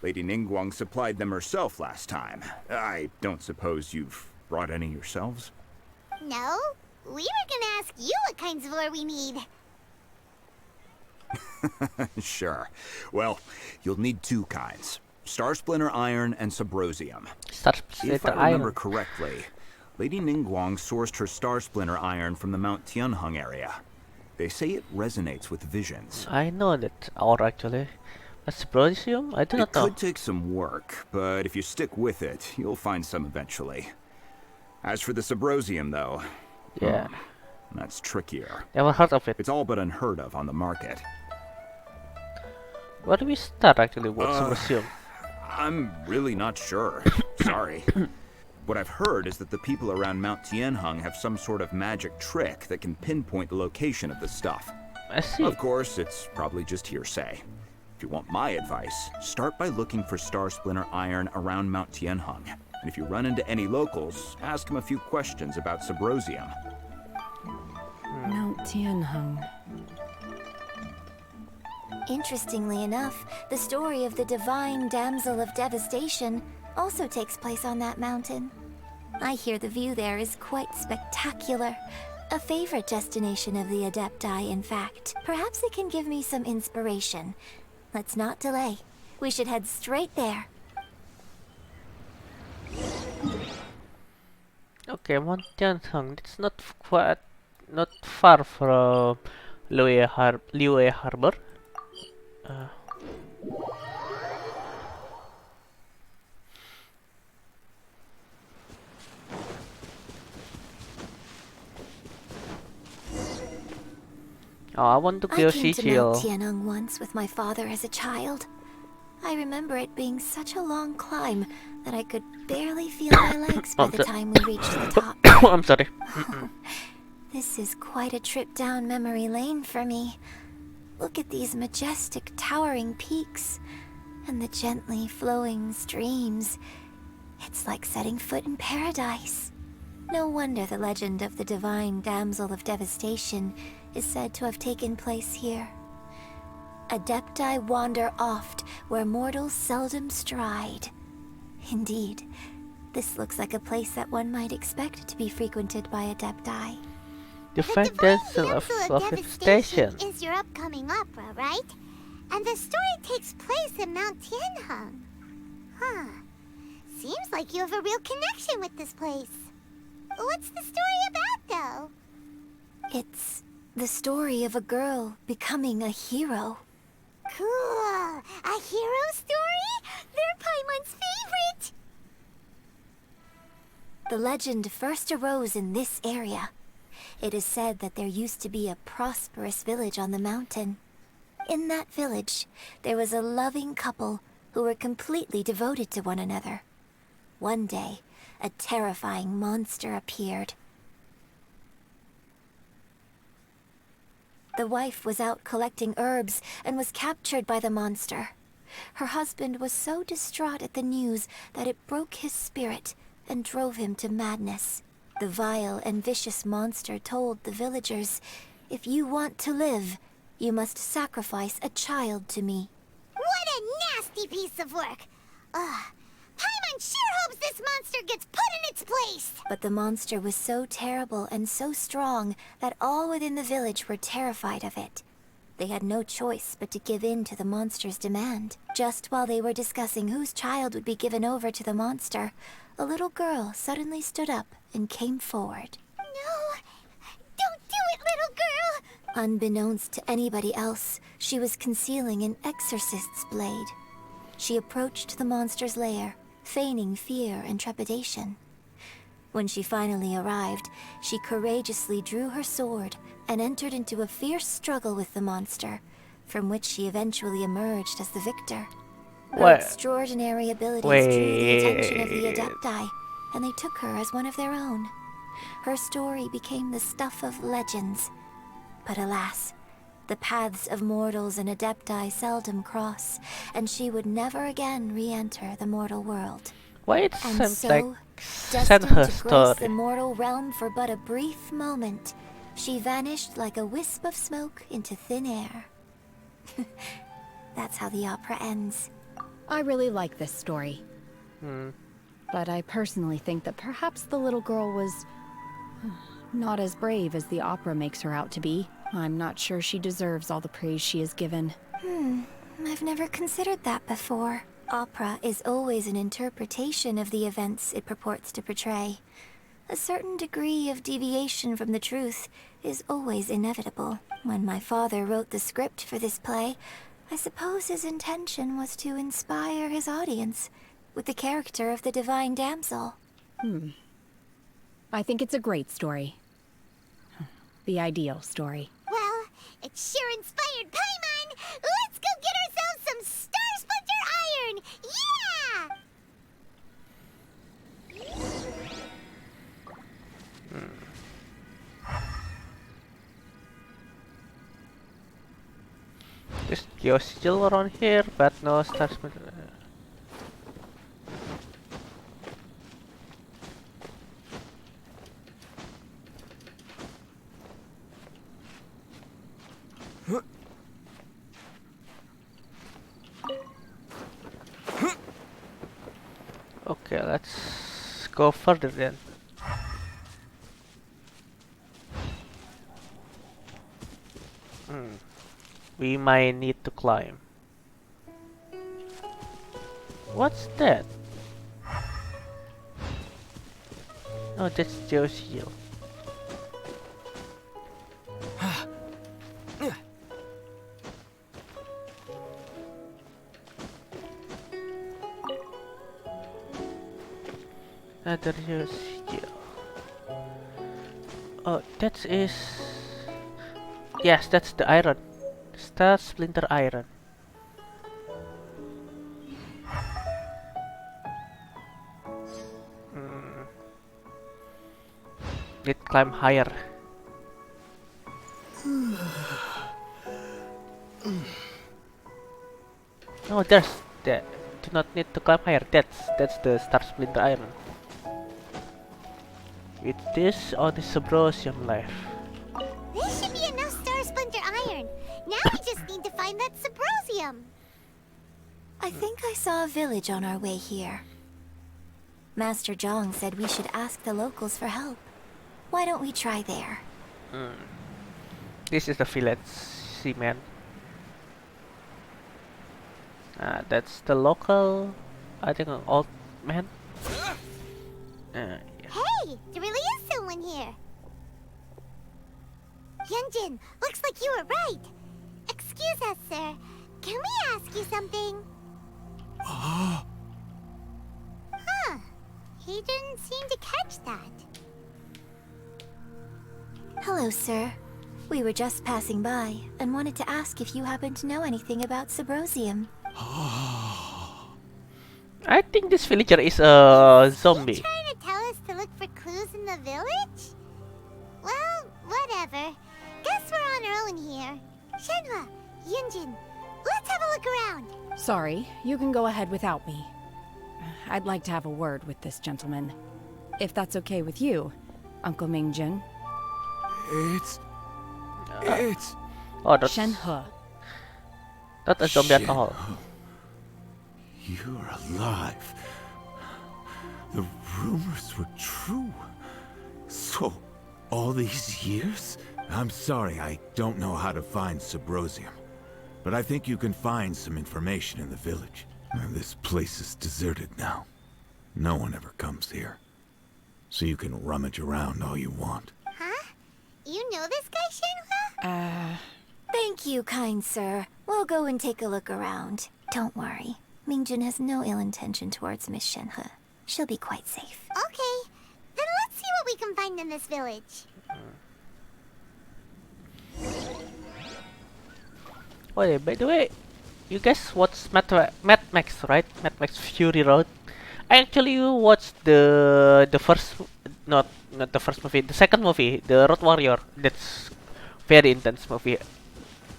Lady Ningguang supplied them herself last time. I don't suppose you've brought any yourselves? No, we were gonna ask you what kinds of ore we need. Sure. Well, you'll need 2 kinds. Star Splinter Iron and Subrosium. If I remember correctly, Lady Ningguang sourced her Star Splinter Iron from the Mount Tianheng area. They say it resonates with visions. I know that ore actually. But Subrosium? I do not know. It could take some work, but if you stick with it, you'll find some eventually. As for the Subrosium, though, yeah, that's trickier. Never heard of it. It's all but unheard of on the market. Where do we start actually with Subrosium? I'm really not sure. Sorry. What I've heard is that the people around Mount Tianheng have some sort of magic trick that can pinpoint the location of the stuff. I see. Of course, it's probably just hearsay. If you want my advice, start by looking for Star Splinter Iron around Mount Tianheng. And if you run into any locals, ask them a few questions about Subrosium. Mount Tianheng. Interestingly enough, the story of the divine damsel of devastation also takes place on that mountain. I hear the view there is quite spectacular. A favorite destination of the Adepti, in fact. Perhaps it can give me some inspiration. Let's not delay. We should head straight there. Okay, Mount Tianheng. It's not far from Liyue Harbor. Oh, I want to go see I came to Mount Jill. Tianheng once with my father as a child. I remember it being such a long climb that I could barely feel my legs by the time we reached the top. I'm sorry. This is quite a trip down memory lane for me. Look at these majestic, towering peaks and the gently flowing streams. It's like setting foot in paradise. No wonder the legend of the divine damsel of devastation is said to have taken place here. Adepti wander oft where mortals seldom stride. Indeed, this looks like a place that one might expect to be frequented by Adepti. The Damsel of Devastation is your upcoming opera, right? And the story takes place in Mount Tianheng. Huh. Seems like you have a real connection with this place. What's the story about, though? It's the story of a girl becoming a hero. Cool. A hero story? They're Paimon's favorite. The legend first arose in this area. It is said that there used to be a prosperous village on the mountain. In that village, there was a loving couple who were completely devoted to one another. One day, a terrifying monster appeared. The wife was out collecting herbs and was captured by the monster. Her husband was so distraught at the news that it broke his spirit and drove him to madness. The vile and vicious monster told the villagers, "If you want to live, you must sacrifice a child to me." What a nasty piece of work! Ugh. Paimon sure hopes this monster gets put in its place! But the monster was so terrible and so strong that all within the village were terrified of it. They had no choice but to give in to the monster's demand. Just while they were discussing whose child would be given over to the monster, a little girl suddenly stood up and came forward. No! Don't do it, little girl! Unbeknownst to anybody else, she was concealing an exorcist's blade. She approached the monster's lair, feigning fear and trepidation. When she finally arrived, she courageously drew her sword and entered into a fierce struggle with the monster, from which she eventually emerged as the victor. Her extraordinary abilities drew the attention of the Adepti, and they took her as one of their own. Her story became the stuff of legends. But alas, the paths of mortals and Adepti seldom cross, and she would never again re-enter the mortal world. Why it And seems so, like destined her to grace story? the mortal realm for but a brief moment, she vanished like a wisp of smoke into thin air. That's how the opera ends. I really like this story. But I personally think that perhaps the little girl was not as brave as the opera makes her out to be. I'm not sure she deserves all the praise she is given. I've never considered that before. Opera is always an interpretation of the events it purports to portray. A certain degree of deviation from the truth is always inevitable. When my father wrote the script for this play, I suppose his intention was to inspire his audience with the character of the divine damsel. I think it's a great story. The ideal story. Well, it sure inspired Paimon! Let's go get ourselves some Star Splinter Iron! Yeah! There's Geo still around here, but no stars. Okay, let's go further then. We might need to climb. What's that? Oh, that's Joe's heel. Another Joe's heel. Oh, that is... Yes, that's the iron. Star Splinter Iron. Need climb higher. Oh, there's that. Do not need to climb higher. That's the Star Splinter Iron. With this or the Subrosium life. This should be enough Star Splinter Iron. Now we just need to find that Subrosium. I think I saw a village on our way here. Master Zhang said we should ask the locals for help. Why don't we try there? This is the village, man. That's the local, I think, an old man. Yeah. Hey, there really is someone here. Yunjin, looks like you were right. Excuse us, sir. Can we ask you something? Huh. He didn't seem to catch that. Hello, sir. We were just passing by and wanted to ask if you happen to know anything about Subrosium. I think this villager is a zombie. Trying to tell us to look for clues in the village? Well, whatever. Guess we're on our own here. Shenhua, Yunjin, let's have a look around. Sorry, you can go ahead without me. I'd like to have a word with this gentleman. If that's okay with you, Uncle Mingjun. It's... Oh, that's... Shenhe. Not a zombie at all. You're alive. The rumors were true. So, all these years? I'm sorry, I don't know how to find Subrosium. But I think you can find some information in the village. And this place is deserted now. No one ever comes here. So you can rummage around all you want. Huh? You know this guy, Shenhua? Thank you, kind sir. We'll go and take a look around. Don't worry. Mingjun has no ill intention towards Miss Shenhe. She'll be quite safe. Okay, then let's see what we can find in this village. Oh yeah, by the way, you guys watched Mad Max, right? Mad Max Fury Road. I actually watched the first, not the first movie, the second movie, the Road Warrior. That's very intense movie.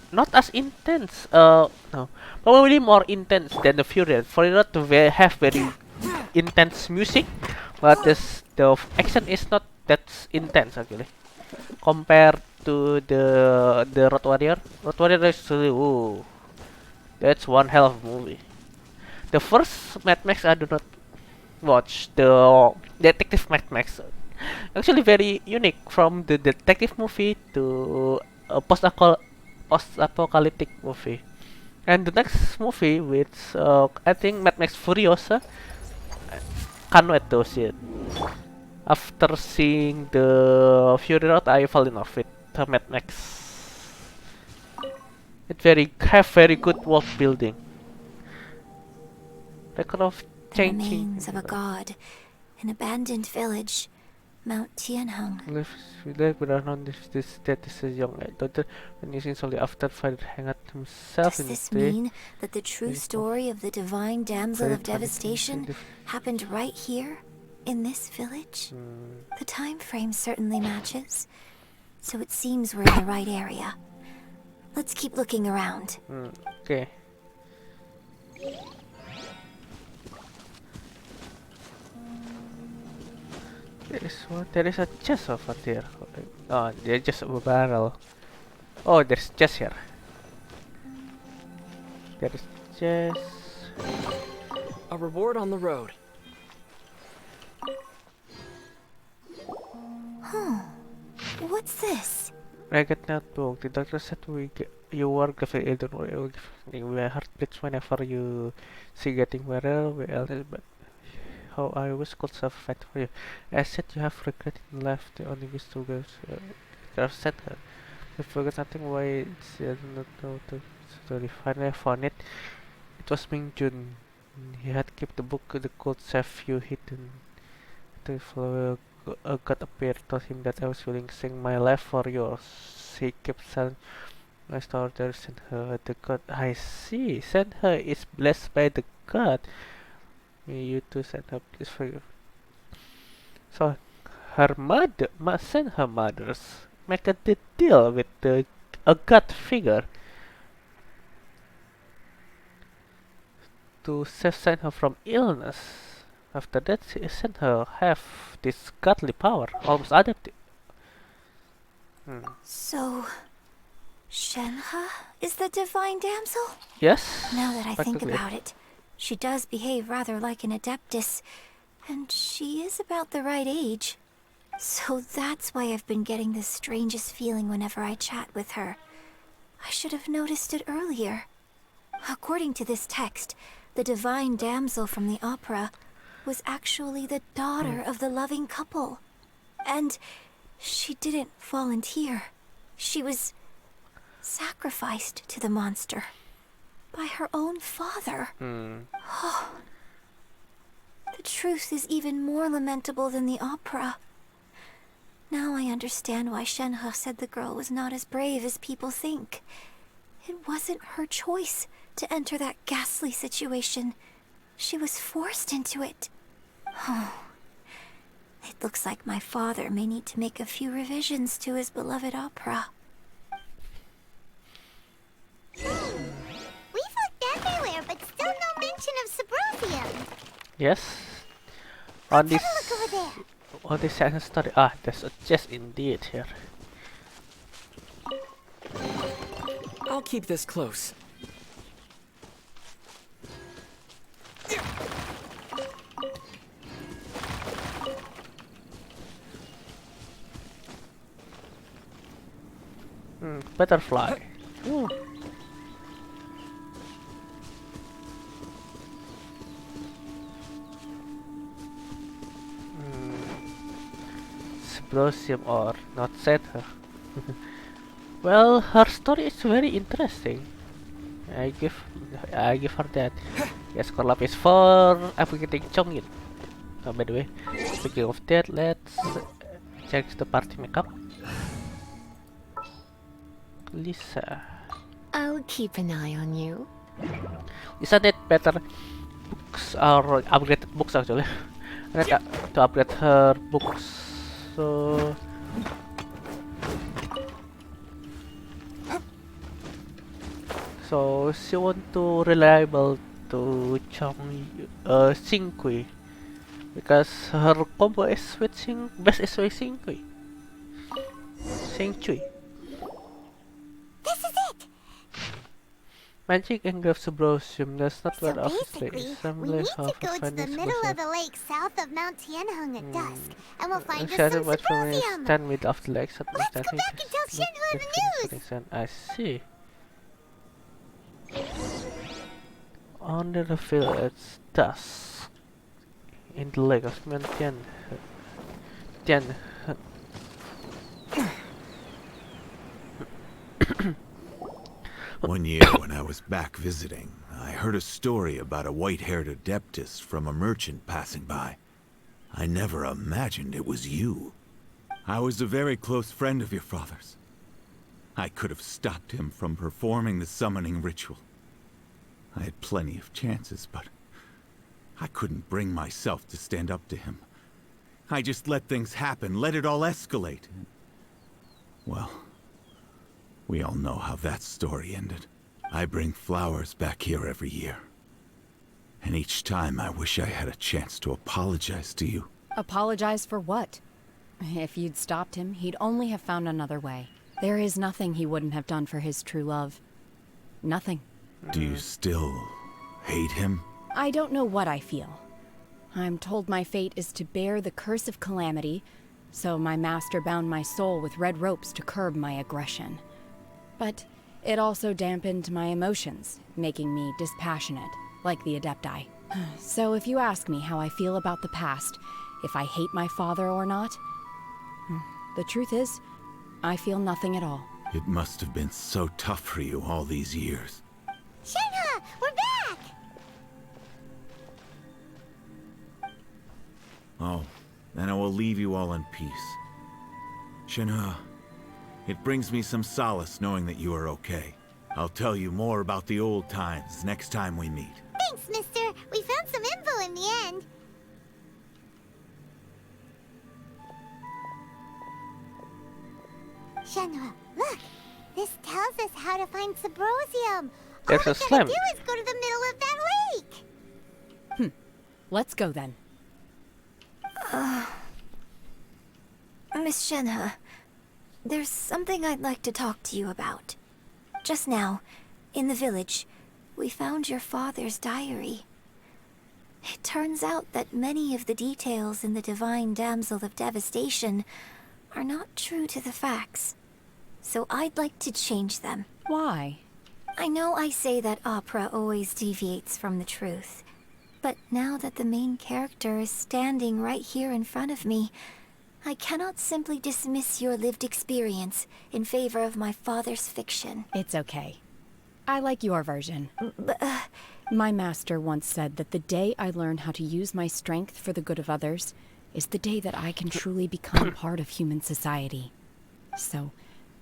Not as intense, no, probably more intense than the Fury Road. Fury Road to have very intense music, but the action is not that intense actually, compared to the Road Warrior. Road Warrior is really, ooh, that's one hell of a movie. The first Mad Max I do not watch. The Detective Mad Max, actually very unique from the detective movie to a post-apocalyptic movie. And the next movie, which I think Mad Max Furiosa, can't wait to see it. After seeing the Fury Road, I fell in love with Mad Max. It have very good world building. Record of The changing. remains of a god, an abandoned village, Mount Tianheng. Live without knowing that this is young daughter when using solely after father hanged himself Does in this the day. mean that the true story of the divine damsel of devastation happened right here, in this village? The time frame certainly matches, so it seems we're in the right area. Let's keep looking around. Okay. There is a chest over there. Oh, there's just a barrel. Oh, there's chest here. That is just a reward on the road. What's this? Ragged Notebook. The doctor said you were gravely ill. Don't worry, I will give my heart beats whenever you see getting better. But how I wish could have fight for you. I said you have regret in life. The only wish to go. I've said her. I forgot nothing. Why she did not know to finally found it. It was Ming Jun. He had kept the book. The code safe you hidden. The follower God appeared, told him that I was willing to sing my life for yours. He kept telling my daughter sent her the God. I see. Send her is blessed by the God. May you too send her please for you. So her mother must send her mothers. Make a deal with a God figure to save her from illness. After that, she sent her have this godly power, almost adaptive. So, Shenhe is the divine damsel? Yes. Now that I think practically. about it, she does behave rather like an adeptus, and she is about the right age. So that's why I've been getting the strangest feeling whenever I chat with her. I should have noticed it earlier. According to this text, the divine damsel from the opera was actually the daughter of the loving couple. And she didn't volunteer. She was sacrificed to the monster by her own father. Oh, the truth is even more lamentable than the opera. Now I understand why Shenhe said the girl was not as brave as people think. It wasn't her choice to enter that ghastly situation. She was forced into it. Oh, it looks like my father may need to make a few revisions to his beloved opera. We've looked everywhere, but still no mention of Sabrosium. Yes. Let's have a look over there. On this second story. Ah, there's a chest indeed here. I'll keep this close. Butterfly. Ooh. Symposium or not set her. Well, her story is very interesting. I give her that. Yes, Korlap is for advocating Chongin. Oh, by the way, speaking of that, let's check the party makeup. Lisa. I'll keep an eye on you. Lisa need better books or upgraded books actually. I need to upgrade her books. So she want to reliable to Xingqi because her combo is with best is with Xingqi. This is it! Magic engulfs Subrosium. That's not So where obviously basically, some we need place to of go to the finding middle of Subrosium. the lake south of Mount Tianheng at dusk, and we'll find us Shadow some watch from me Sabrosium. stand mid of the lake. Let's go back and tell Shenhe the news! I see. Under the village, dusk in the lake of Mount Tian. One year when I was back visiting, I heard a story about a white-haired adeptus from a merchant passing by. I never imagined it was you. I was a very close friend of your father's. I could have stopped him from performing the summoning ritual. I had plenty of chances, but I couldn't bring myself to stand up to him. I just let things happen, let it all escalate. Well, we all know how that story ended. I bring flowers back here every year. And each time I wish I had a chance to apologize to you. Apologize for what? If you'd stopped him, he'd only have found another way. There is nothing he wouldn't have done for his true love. Nothing. Do you still hate him? I don't know what I feel. I'm told my fate is to bear the curse of calamity, so my master bound my soul with red ropes to curb my aggression. But it also dampened my emotions, making me dispassionate, like the Adepti. So if you ask me how I feel about the past, if I hate my father or not, the truth is, I feel nothing at all. It must have been so tough for you all these years. Shenhe, we're back! Oh, then I will leave you all in peace. Shenhe, it brings me some solace knowing that you are okay. I'll tell you more about the old times next time we meet. Thanks, mister. We found some info in the end. Shenhe, look! This tells us how to find Subrosium. There's All a we slime. gotta do is go to the middle of that lake. Let's go then. Miss Shenhe, there's something I'd like to talk to you about. Just now, in the village, we found your father's diary. It turns out that many of the details in the Divine Damsel of Devastation are not true to the facts. So I'd like to change them. Why? I know I say that opera always deviates from the truth, but now that the main character is standing right here in front of me, I cannot simply dismiss your lived experience in favor of my father's fiction. It's okay. I like your version. My master once said that the day I learn how to use my strength for the good of others is the day that I can truly become part of human society. So,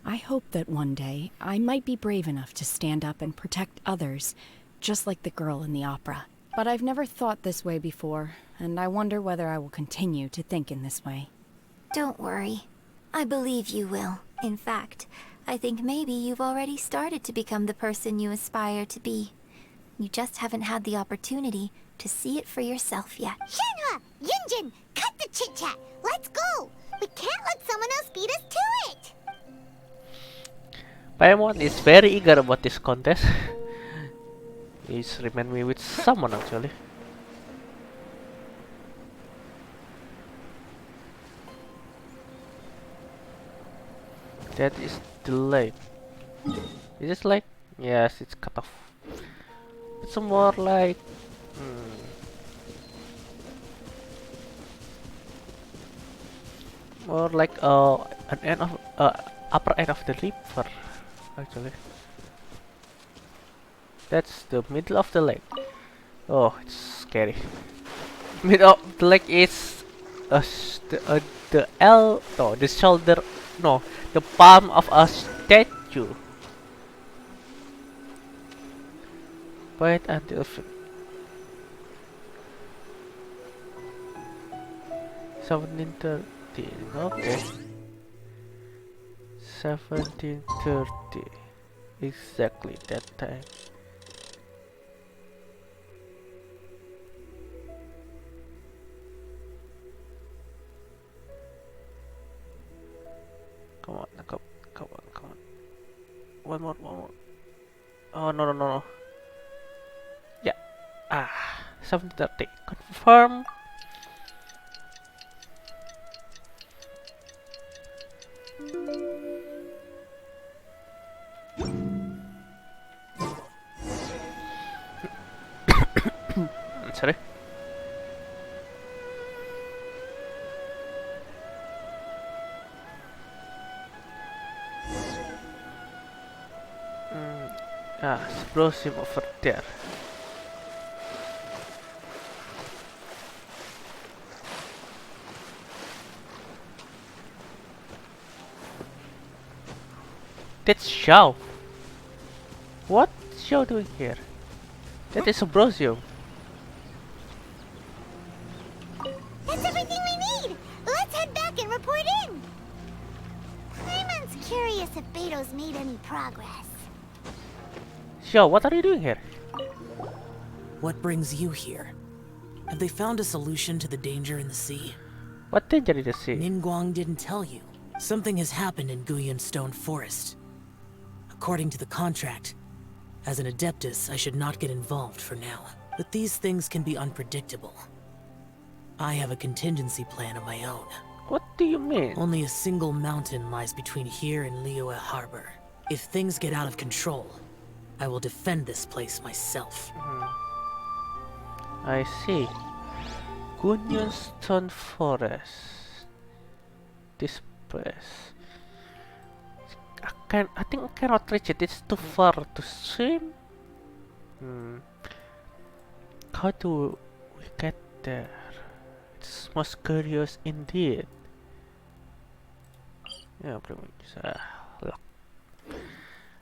I hope that one day I might be brave enough to stand up and protect others, just like the girl in the opera. But I've never thought this way before, and I wonder whether I will continue to think in this way. Don't worry. I believe you will. In fact, I think maybe you've already started to become the person you aspire to be. You just haven't had the opportunity to see it for yourself yet. Shenhe, Yunjin, cut the chit-chat. Let's go. We can't let someone else beat us to it. Paimon is very eager about this contest. He's remind me with someone actually. That is the lake. Is this lake? Yes, it's cut off. It's more like more like an end of upper end of the river actually. That's the middle of the lake. Oh, it's scary. Middle of the lake is the L, no, the shoulder, no, the palm of a statue. Wait until 1730. Okay. 1730. Exactly that time. Come on, come on. One more. Oh, no. Yeah. 1730. Confirm. Sorry. Explosive over there. That's Xiao. What is Xiao doing here? That is Ambrosio. That's everything we need. Let's head back and report in. Paimon's curious if Beto's made any progress. Xiao, what are you doing here? What brings you here? Have they found a solution to the danger in the sea? What danger in the sea? Ningguang didn't tell you. Something has happened in Guyun Stone Forest. According to the contract, As an Adeptus, I should not get involved for now. But these things can be unpredictable. I have a contingency plan of my own. What do you mean? Only a single mountain lies between here and Liyue Harbor. If things get out of control, I will defend this place myself. I see. Gunyunstone Forest. This place. I think I cannot reach it. It's too far to swim. How do we get there? It's most curious indeed. Yeah, pretty much. Look.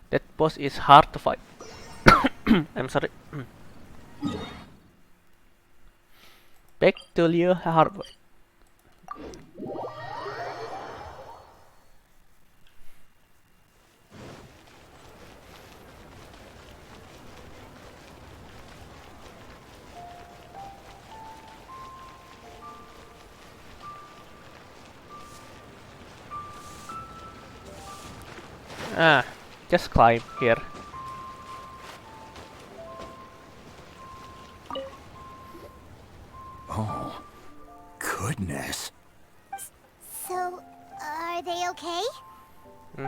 That boss is hard to fight. I'm sorry. Back to Liyue Harbor. Just climb here. Oh, goodness. So, are they okay?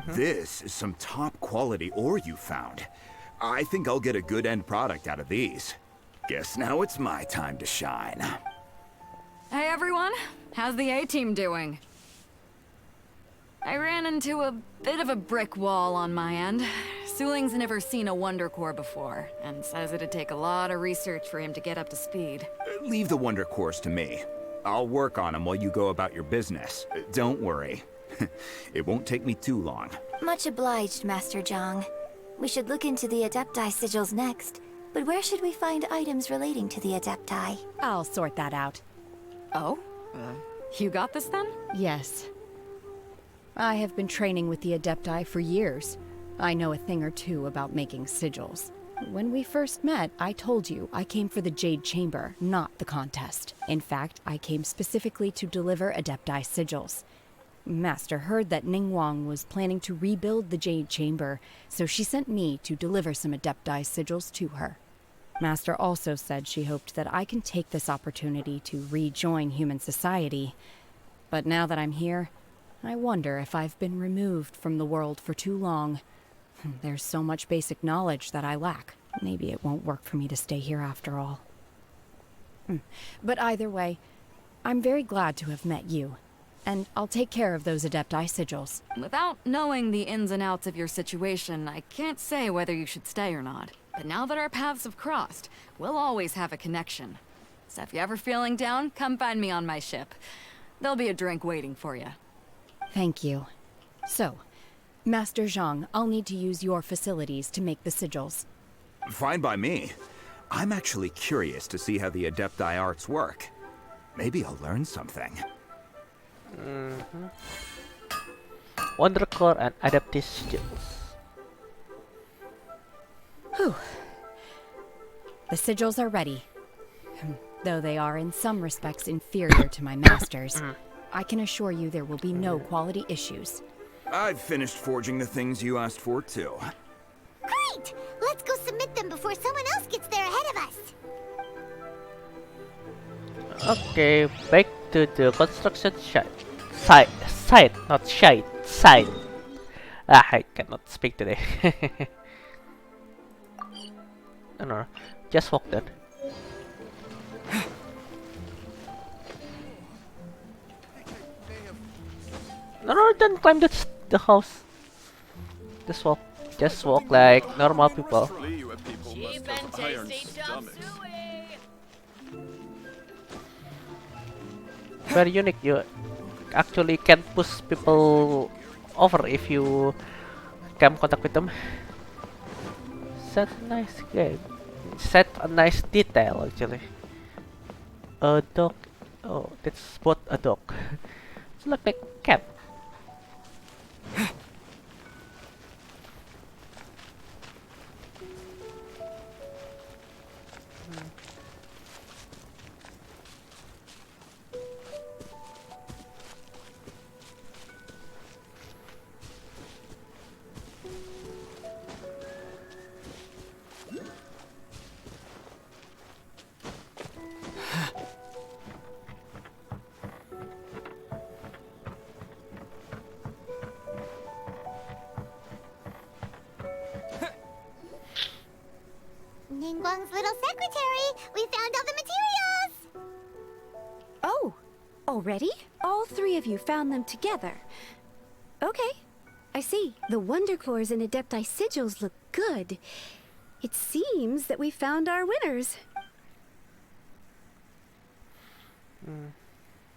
This is some top quality ore you found. I think I'll get a good end product out of these. Guess now it's my time to shine. Hey everyone, how's the A-team doing? I ran into a bit of a brick wall on my end. Suling's never seen a Wonder Core before, and says it'd take a lot of research for him to get up to speed. Leave the Wonder Cores to me. I'll work on them while you go about your business. Don't worry. It won't take me too long. Much obliged, Master Zhang. We should look into the Adepti sigils next, but where should we find items relating to the Adepti? I'll sort that out. Oh? You got this then? Yes. I have been training with the Adepti for years. I know a thing or two about making sigils. When we first met, I told you I came for the Jade Chamber, not the contest. In fact, I came specifically to deliver Adepti sigils. Master heard that Ningguang was planning to rebuild the Jade Chamber, so she sent me to deliver some Adepti sigils to her. Master also said she hoped that I can take this opportunity to rejoin human society. But now that I'm here, I wonder if I've been removed from the world for too long. There's so much basic knowledge that I lack. Maybe it won't work for me to stay here after all. But either way, I'm very glad to have met you. And I'll take care of those Adepti sigils. Without knowing the ins and outs of your situation, I can't say whether you should stay or not. But now that our paths have crossed, we'll always have a connection. So if you're ever feeling down, come find me on my ship. There'll be a drink waiting for you. Thank you. So, Master Zhang, I'll need to use your facilities to make the sigils. Fine by me. I'm actually curious to see how the Adepti arts work. Maybe I'll learn something. Wonder Core and Adaptive Sigils. Whew. The sigils are ready. Though they are in some respects inferior to my master's. I can assure you there will be no quality issues. I've finished forging the things you asked for, too. Great! Let's go submit them before someone else gets there ahead of us. Okay, back to the construction site, not site. I cannot speak today. No, just walk there. No, don't climb the house. Just walk like normal people. Very unique. You actually can push people over if you come contact with them. Set a nice game. Set a nice detail actually. A dog. Oh, that's what a dog. It's like a cat. Already? All three of you found them together. Okay, I see. The Wonder Cores and Adepti sigils look good. It seems that we found our winners.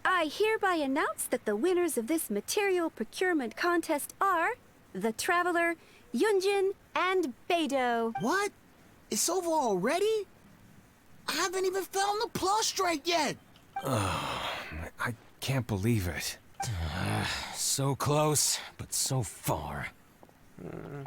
I hereby announce that the winners of this material procurement contest are the Traveler, Yunjin, and Beidou. What? It's over already? I haven't even found the Plustrate yet! I can't believe it. So close, but so far.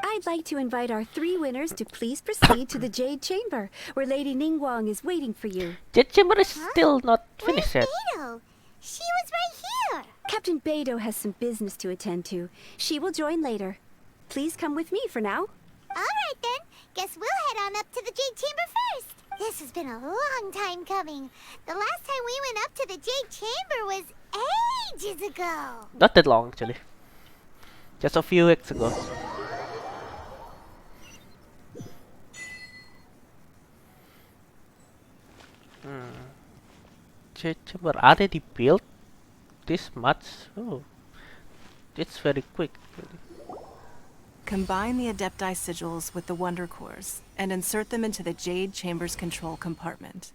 I'd like to invite our three winners to please proceed to the Jade Chamber, where Lady Ningguang is waiting for you. Jade Chamber is still not finished yet. Beidou? She was right here. Captain Beidou has some business to attend to. She will join later. Please come with me for now. All right then. Guess we'll head on up to the Jade Chamber first. This has been a long time coming. The last time we went up to the Jade Chamber was ages ago. Not that long, actually. Just a few weeks ago. Jade Chamber already built this much? Oh, it's very quick. Combine the Adepti sigils with the Wonder Cores and insert them into the Jade Chamber's control compartment.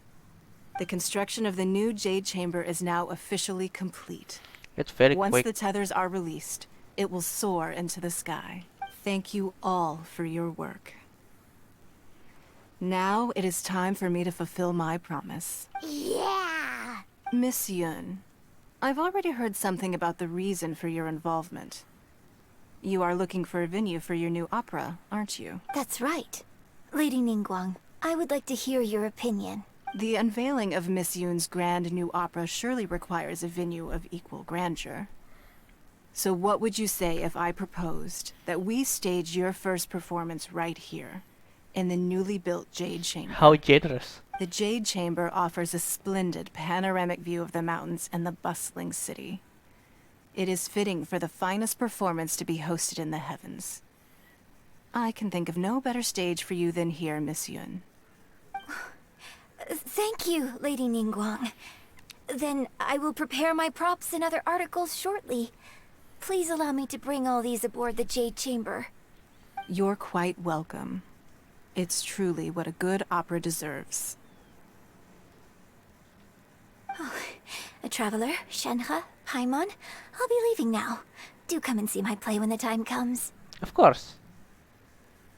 The construction of the new Jade Chamber is now officially complete. It's very Once quick. the tethers are released, it will soar into the sky. Thank you all for your work. Now it is time for me to fulfill my promise. Yeah! Miss Yun, I've already heard something about the reason for your involvement. You are looking for a venue for your new opera, aren't you? That's right. Lady Ningguang, I would like to hear your opinion. The unveiling of Miss Yun's grand new opera surely requires a venue of equal grandeur. So what would you say if I proposed that we stage your first performance right here, in the newly built Jade Chamber? How generous. The Jade Chamber offers a splendid panoramic view of the mountains and the bustling city. It is fitting for the finest performance to be hosted in the heavens. I can think of no better stage for you than here, Miss Yun. Thank you, Lady Ningguang. Then I will prepare my props and other articles shortly. Please allow me to bring all these aboard the Jade Chamber. You're quite welcome. It's truly what a good opera deserves. A traveler, Shenhe, Paimon, I'll be leaving now. Do come and see my play when the time comes. Of course.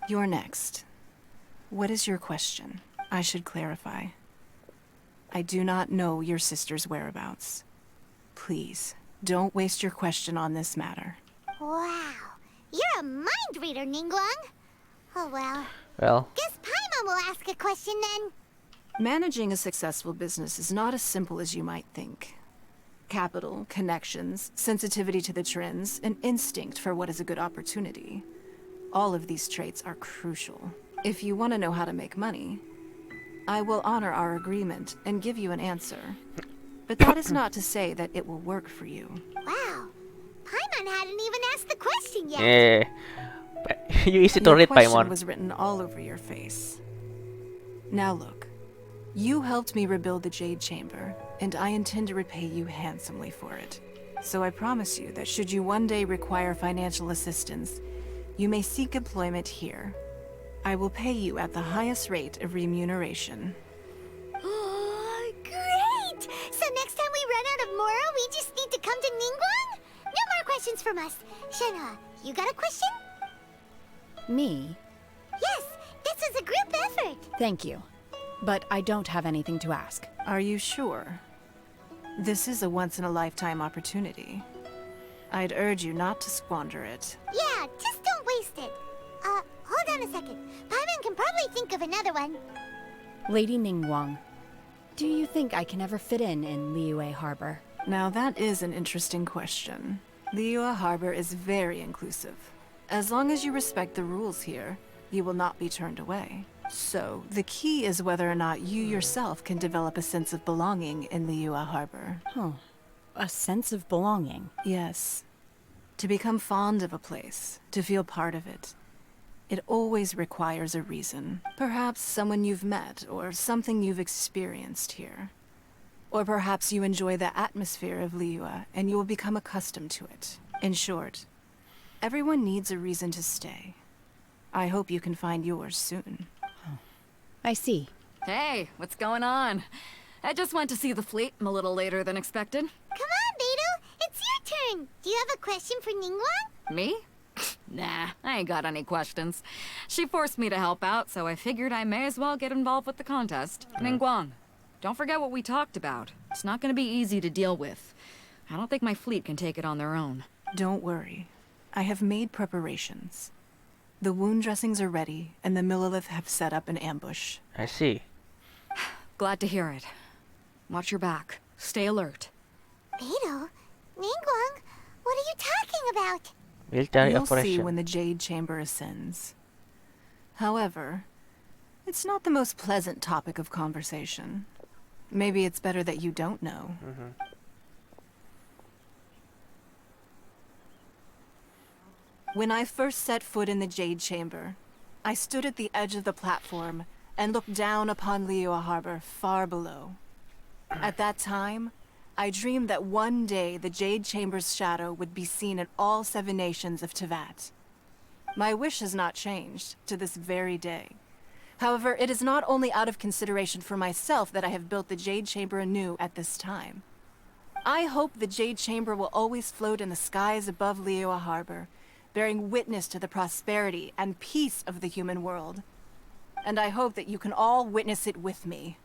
You're next. What is your question? I should clarify. I do not know your sister's whereabouts. Please, don't waste your question on this matter. Wow. You're a mind reader, Ningguang. Oh well. Well. Guess Paimon will ask a question then. Managing a successful business is not as simple as you might think. Capital, connections, sensitivity to the trends, and instinct for what is a good opportunity. All of these traits are crucial. If you want to know how to make money, I will honor our agreement and give you an answer. But that is not to say that it will work for you. Wow. Paimon hadn't even asked the question yet. Yeah. You easy to Your read, question Paimon. was written all over your face. Now look. You helped me rebuild the Jade Chamber, and I intend to repay you handsomely for it. So I promise you that should you one day require financial assistance, you may seek employment here. I will pay you at the highest rate of remuneration. Oh, great! So next time we run out of Moro, we just need to come to Ningguang? No more questions from us. Shenhe, you got a question? Me? Yes, this is a group effort. Thank you. But I don't have anything to ask. Are you sure? This is a once-in-a-lifetime opportunity. I'd urge you not to squander it. Yeah, just don't waste it. Hold on a second. Paimon can probably think of another one. Lady Ningguang, do you think I can ever fit in Liyue Harbor? Now that is an interesting question. Liyue Harbor is very inclusive. As long as you respect the rules here, you will not be turned away. So, the key is whether or not you yourself can develop a sense of belonging in Liyue Harbor. Huh. A sense of belonging? Yes. To become fond of a place, to feel part of it. It always requires a reason. Perhaps someone you've met, or something you've experienced here. Or perhaps you enjoy the atmosphere of Liyue and you will become accustomed to it. In short, everyone needs a reason to stay. I hope you can find yours soon. I see. Hey, what's going on? I just went to see the fleet. I'm a little later than expected. Come on, Beidou. It's your turn. Do you have a question for Ningguang? Me? Nah, I ain't got any questions. She forced me to help out, so I figured I may as well get involved with the contest. Ningguang, don't forget what we talked about. It's not gonna be easy to deal with. I don't think my fleet can take it on their own. Don't worry. I have made preparations. The wound dressings are ready, and the Millilith have set up an ambush. I see. Glad to hear it. Watch your back. Stay alert. Beidou? Ningguang? What are you talking about? Military You'll operation. see when the Jade Chamber ascends. However, it's not the most pleasant topic of conversation. Maybe it's better that you don't know. When I first set foot in the Jade Chamber, I stood at the edge of the platform and looked down upon Liyue Harbor far below. At that time, I dreamed that one day the Jade Chamber's shadow would be seen in all 7 nations of Tevat. My wish has not changed to this very day. However, it is not only out of consideration for myself that I have built the Jade Chamber anew at this time. I hope the Jade Chamber will always float in the skies above Liyue Harbor, bearing witness to the prosperity and peace of the human world. And I hope that you can all witness it with me.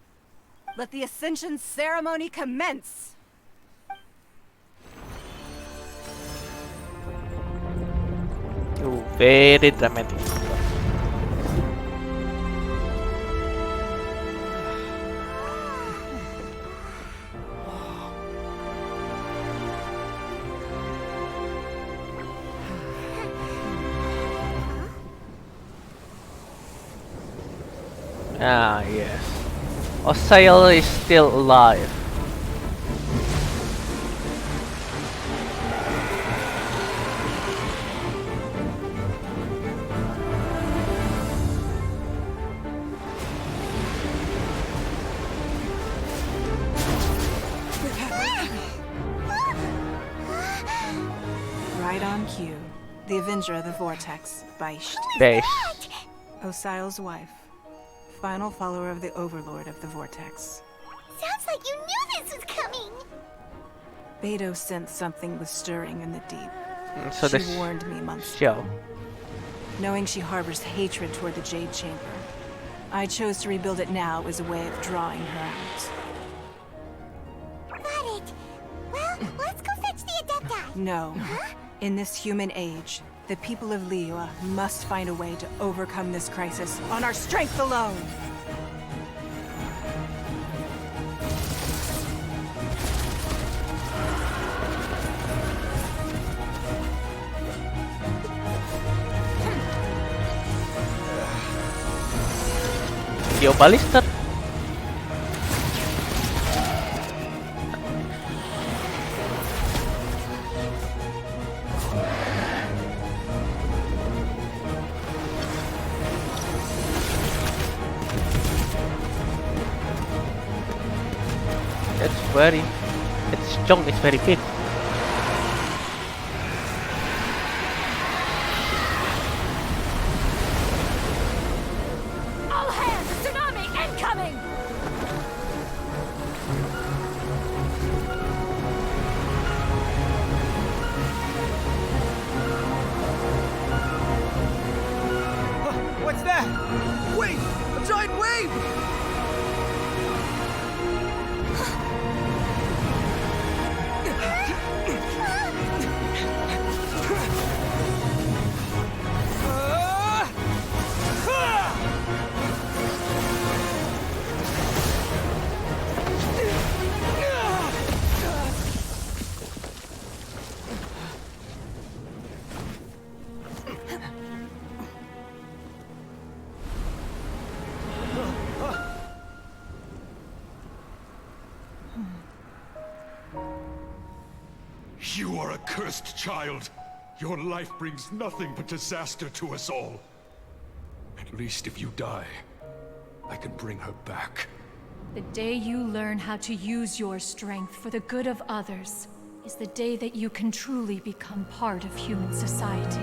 Let the Ascension ceremony commence! Oh, very dramatic. Ah, yes. Osail is still alive. Right on cue. The Avenger of the Vortex, Beisht. Beisht. Osail's wife. Final follower of the Overlord of the Vortex. Sounds like you knew this was coming. Beidou sensed something was stirring in the deep. So She this warned me months show. ago. Knowing she harbors hatred toward the Jade Chamber, I chose to rebuild it now as a way of drawing her out. Got it. Well, let's go fetch the Adepti. No. In this human age, the people of Liyue must find a way to overcome this crisis on our strength alone! Yo Ballista. It's strong, it's very big. All hands! Tsunami incoming! What's that? Wait! A giant wave! You are a cursed child. Your life brings nothing but disaster to us all. At least if you die, I can bring her back. The day you learn how to use your strength for the good of others is the day that you can truly become part of human society.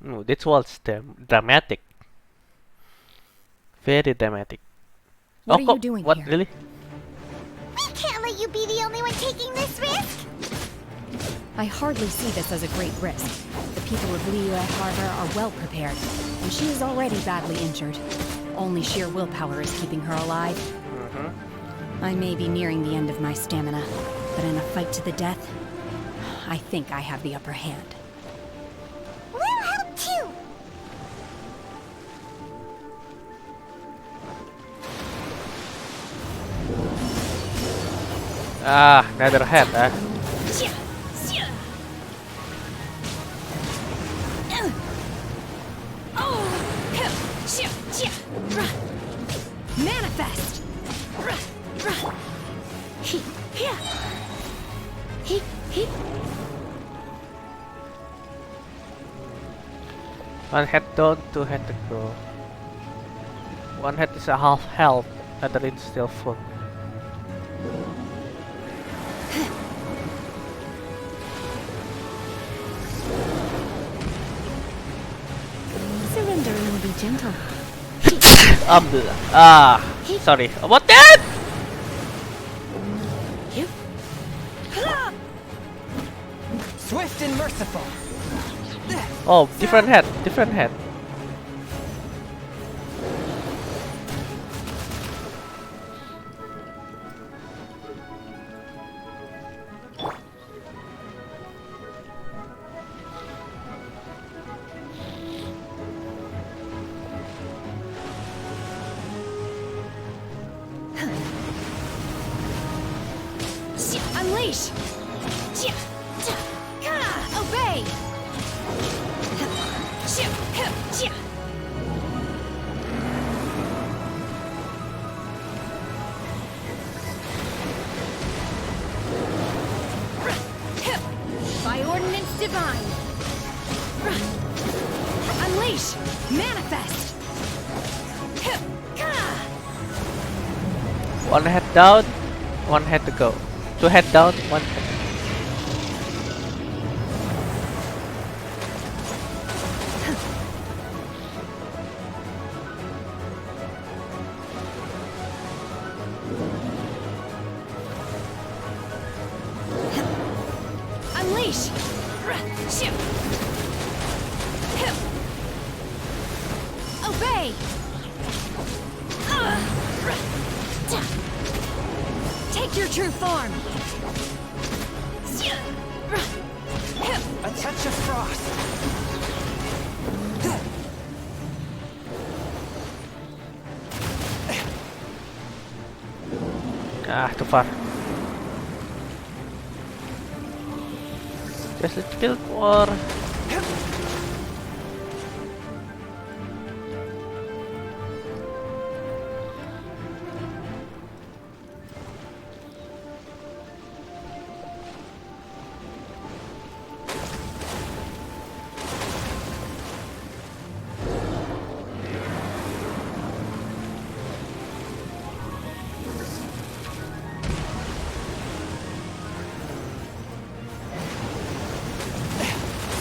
No, this was dramatic. Very dramatic. What are you doing what, here? Really? We can't let you be the only one taking this risk! I hardly see this as a great risk. The people of Liyue Harbor are well prepared, and she is already badly injured. Only sheer willpower is keeping her alive. I may be nearing the end of my stamina, but in a fight to the death, I think I have the upper hand. We'll help too! Ah, another head, huh? Manifest! One head down, two head to go. One head is a half health, other is still full. Surrendering will be gentle. Sorry. What that? Swift and merciful. Oh, different head, different head. Unleash! Obey! By ordinance divine! Unleash! Manifest! One head down, one head to go. Two head down, one head. Unleash! Obey! Take your true form! A touch of frost. Ah, too far. Just a little more.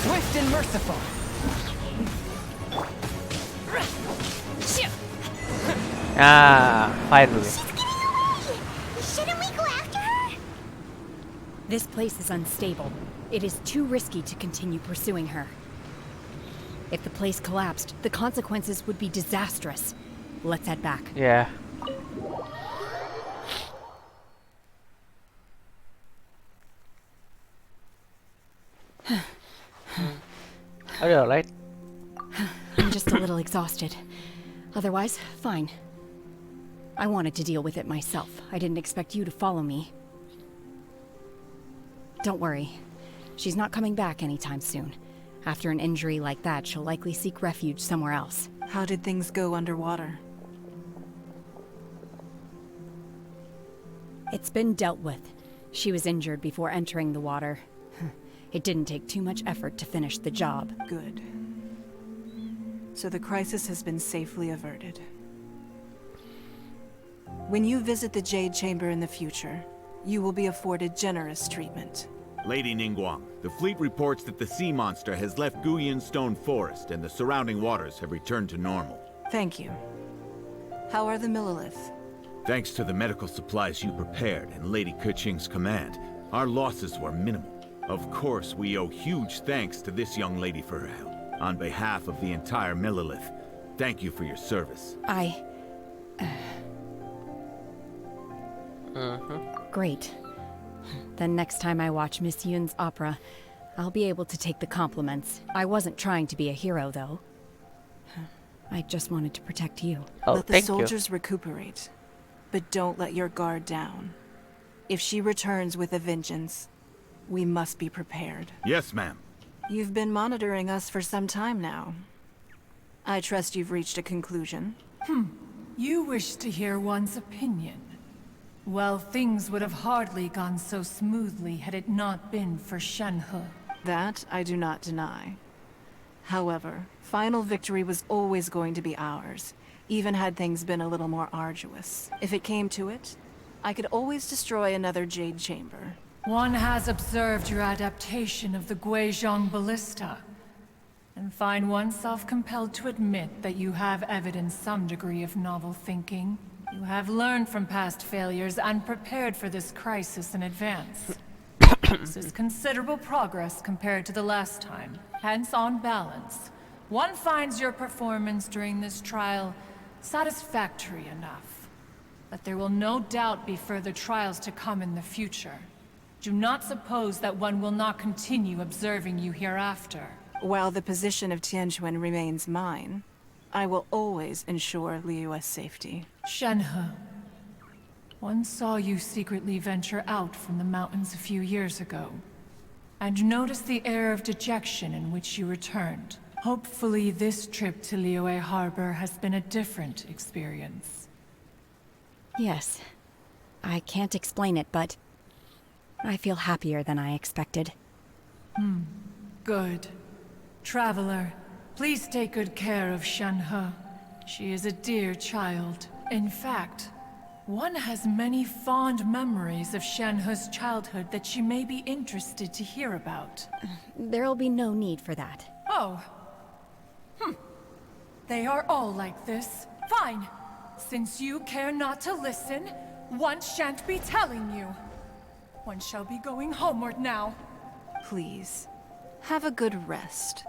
Swift and merciful. Ah, finally. Shouldn't we go after her? This place is unstable. It is too risky to continue pursuing her. If the place collapsed, the consequences would be disastrous. Let's head back. Yeah. Are you alright? I'm just a little exhausted. Otherwise, fine. I wanted to deal with it myself. I didn't expect you to follow me. Don't worry. She's not coming back anytime soon. After an injury like that, she'll likely seek refuge somewhere else. How did things go underwater? It's been dealt with. She was injured before entering the water. It didn't take too much effort to finish the job. Good. So the crisis has been safely averted. When you visit the Jade Chamber in the future, you will be afforded generous treatment. Lady Ningguang, the fleet reports that the sea monster has left Guyan Stone Forest and the surrounding waters have returned to normal. Thank you. How are the Millilith? Thanks to the medical supplies you prepared and Lady Keqing's command, our losses were minimal. Of course, we owe huge thanks to this young lady for her help. On behalf of the entire Millilith, thank you for your service. Great. Then next time I watch Miss Yun's opera, I'll be able to take the compliments. I wasn't trying to be a hero, though. I just wanted to protect you. Let the soldiers recuperate, but don't let your guard down. If she returns with a vengeance, we must be prepared. Yes, ma'am. You've been monitoring us for some time now. I trust you've reached a conclusion. You wish to hear one's opinion. Well, things would have hardly gone so smoothly had it not been for Shenhe. That I do not deny. However, final victory was always going to be ours, even had things been a little more arduous. If it came to it, I could always destroy another Jade Chamber. One has observed your adaptation of the Guizhong Ballista, and find oneself compelled to admit that you have evidenced some degree of novel thinking. You have learned from past failures and prepared for this crisis in advance. This is considerable progress compared to the last time. Hence, on balance, one finds your performance during this trial satisfactory enough. But there will no doubt be further trials to come in the future. Do not suppose that one will not continue observing you hereafter. While the position of Tianquan remains mine, I will always ensure Liyue's safety. Shenhe, one saw you secretly venture out from the mountains a few years ago, and noticed the air of dejection in which you returned. Hopefully this trip to Liyue Harbor has been a different experience. Yes. I can't explain it, but I feel happier than I expected. Good. Traveler, please take good care of Shenhe. She is a dear child. In fact, one has many fond memories of Shenhe's childhood that she may be interested to hear about. There'll be no need for that. Oh. They are all like this. Fine. Since you care not to listen, one shan't be telling you. One shall be going homeward now. Please, have a good rest.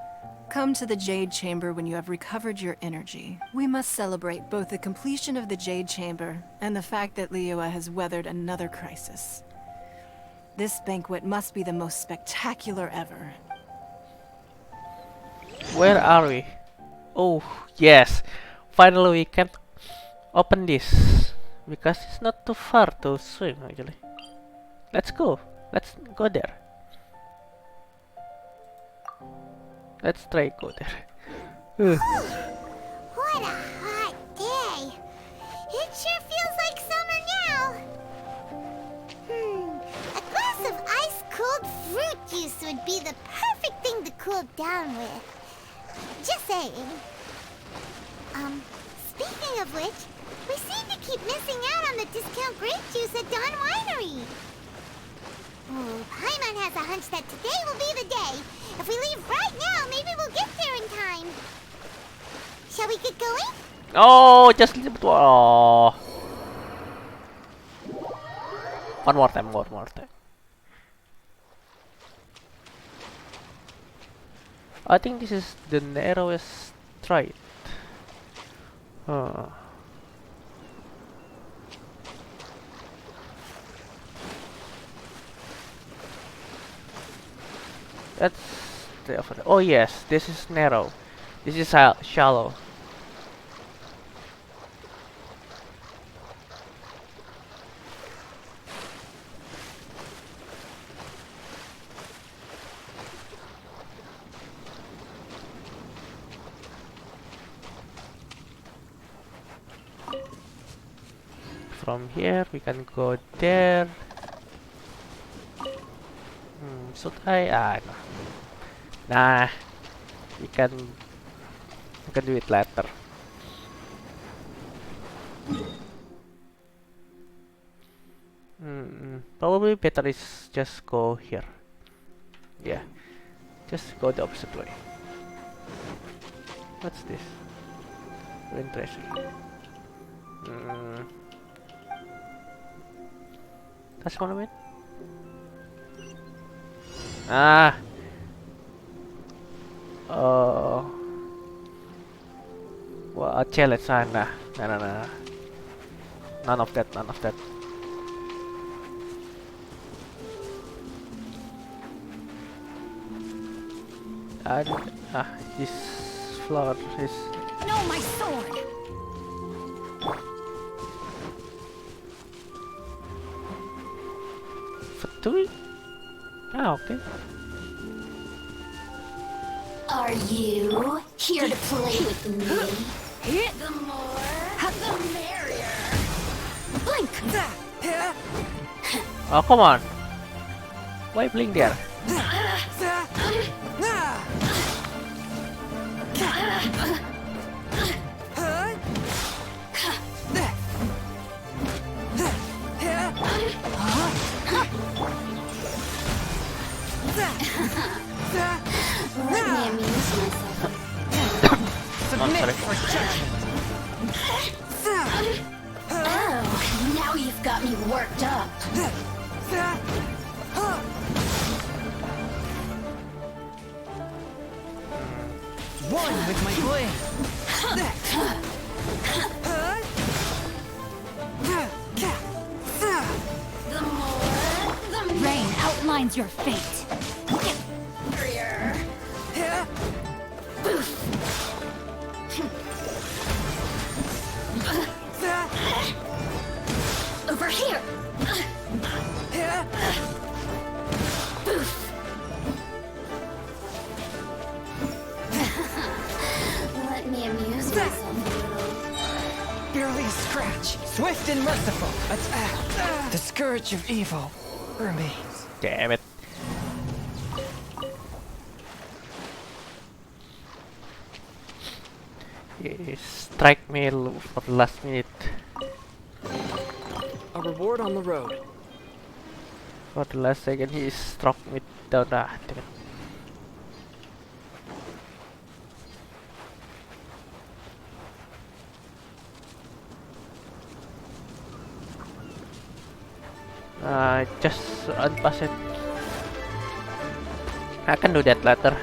Come to the Jade Chamber when you have recovered your energy. We must celebrate both the completion of the Jade Chamber and the fact that Liyue has weathered another crisis. This banquet must be the most spectacular ever. Where are we? Oh, yes. Finally we can open this. Because it's not too far to swim, actually. Let's go. Let's go there. Let's try go there. What a hot day. It sure feels like summer now. A glass of ice-cold fruit juice would be the perfect thing to cool down with. Just saying. Speaking of which, we seem to keep missing out on the discount grape juice at Dawn Winery. Ooh, Paimon has a hunch that today will be the day. If we leave right now, maybe we'll get there in time. Shall we get going? Oh, just a little bit. Oh. One more time, one more time. I think this is the narrowest strait. Huh. That's oh yes, this is narrow. This is shallow. From here we can go there. Should I? No. Nah, we can do it later. Probably better is just go here. Yeah, just go the opposite way. What's this? Wind treasure. That's one of it. Ah. Oh. Well, a challenge. Nah. None of that. This floor is. No, my sword! Fatui? Okay. Are you here to play with me? The more, the merrier. Blink! Oh, come on. Why blink there? Let me amuse myself. Submit for judgment. Oh, now you've got me worked up. One with my blade. The more, the rain outlines your fate. Over here. Let me amuse myself a little. Barely a scratch. Swift and merciful. Attack. The scourge of evil remains. Damn it. He strike me for the last minute. A reward on the road. For the last second he struck me down. Damn it. Just unpass it. I can do that later.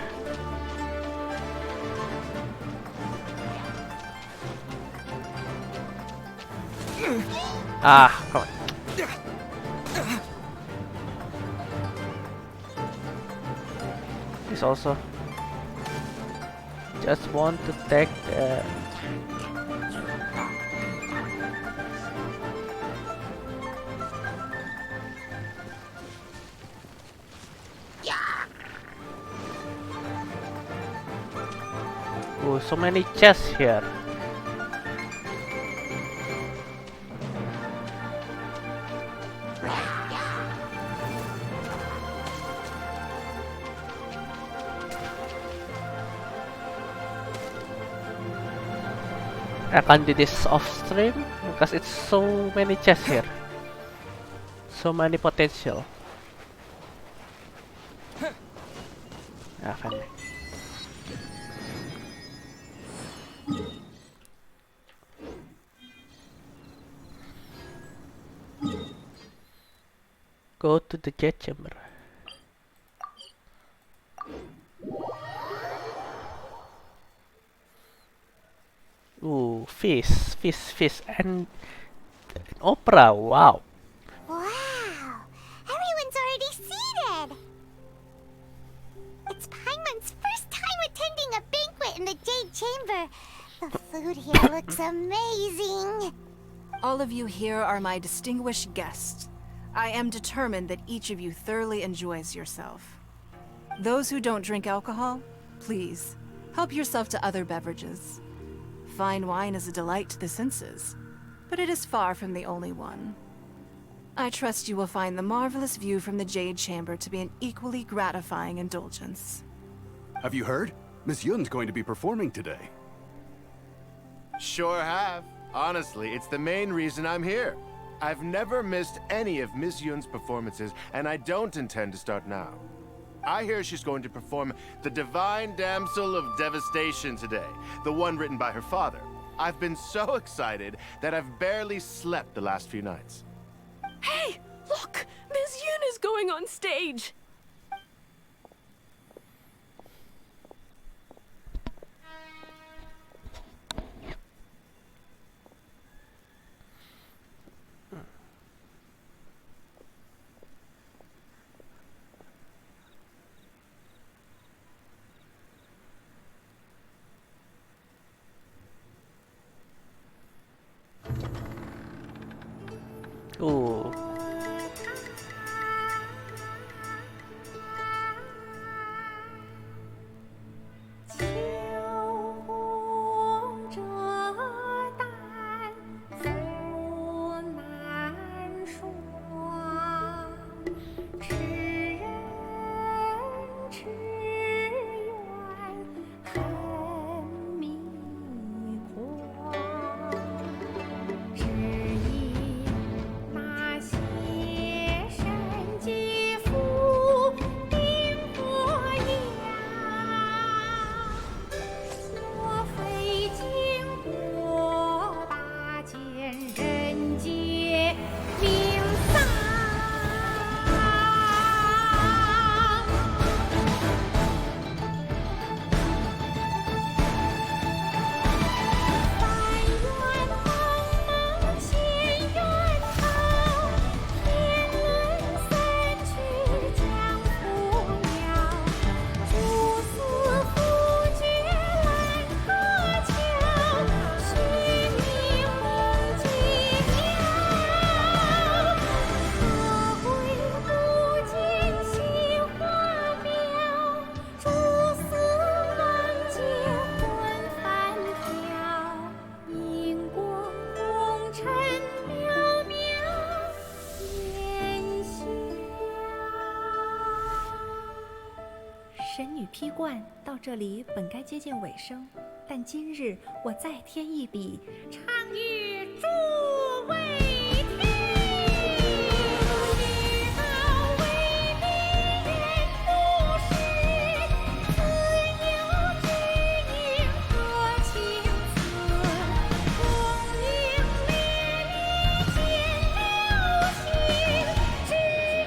Come on. This also. Just want to take the. Oh, so many chests here. I can't do this off stream because it's so many chests here. So many potential. Finally. Go to the jet chamber. Ooh, fish, and opera. Wow. Wow! Everyone's already seated! It's Paimon's first time attending a banquet in the Jade Chamber. The food here looks amazing. All of you here are my distinguished guests. I am determined that each of you thoroughly enjoys yourself. Those who don't drink alcohol, please, help yourself to other beverages. Fine wine is a delight to the senses, but it is far from the only one. I trust you will find the marvelous view from the Jade Chamber to be an equally gratifying indulgence. Have you heard? Miss Yun's going to be performing today. Sure have. Honestly, it's the main reason I'm here. I've never missed any of Miss Yun's performances, and I don't intend to start now. I hear she's going to perform The Divine Damsel of Devastation today, the one written by her father. I've been so excited that I've barely slept the last few nights. Hey, look! Miss Yun is going on stage! Ooh.神女劈冠到这里本该接近尾声，但今日我再添一笔，唱与诸位听。日后为民人不识，自有知音和情存。功名烈烈见了心，只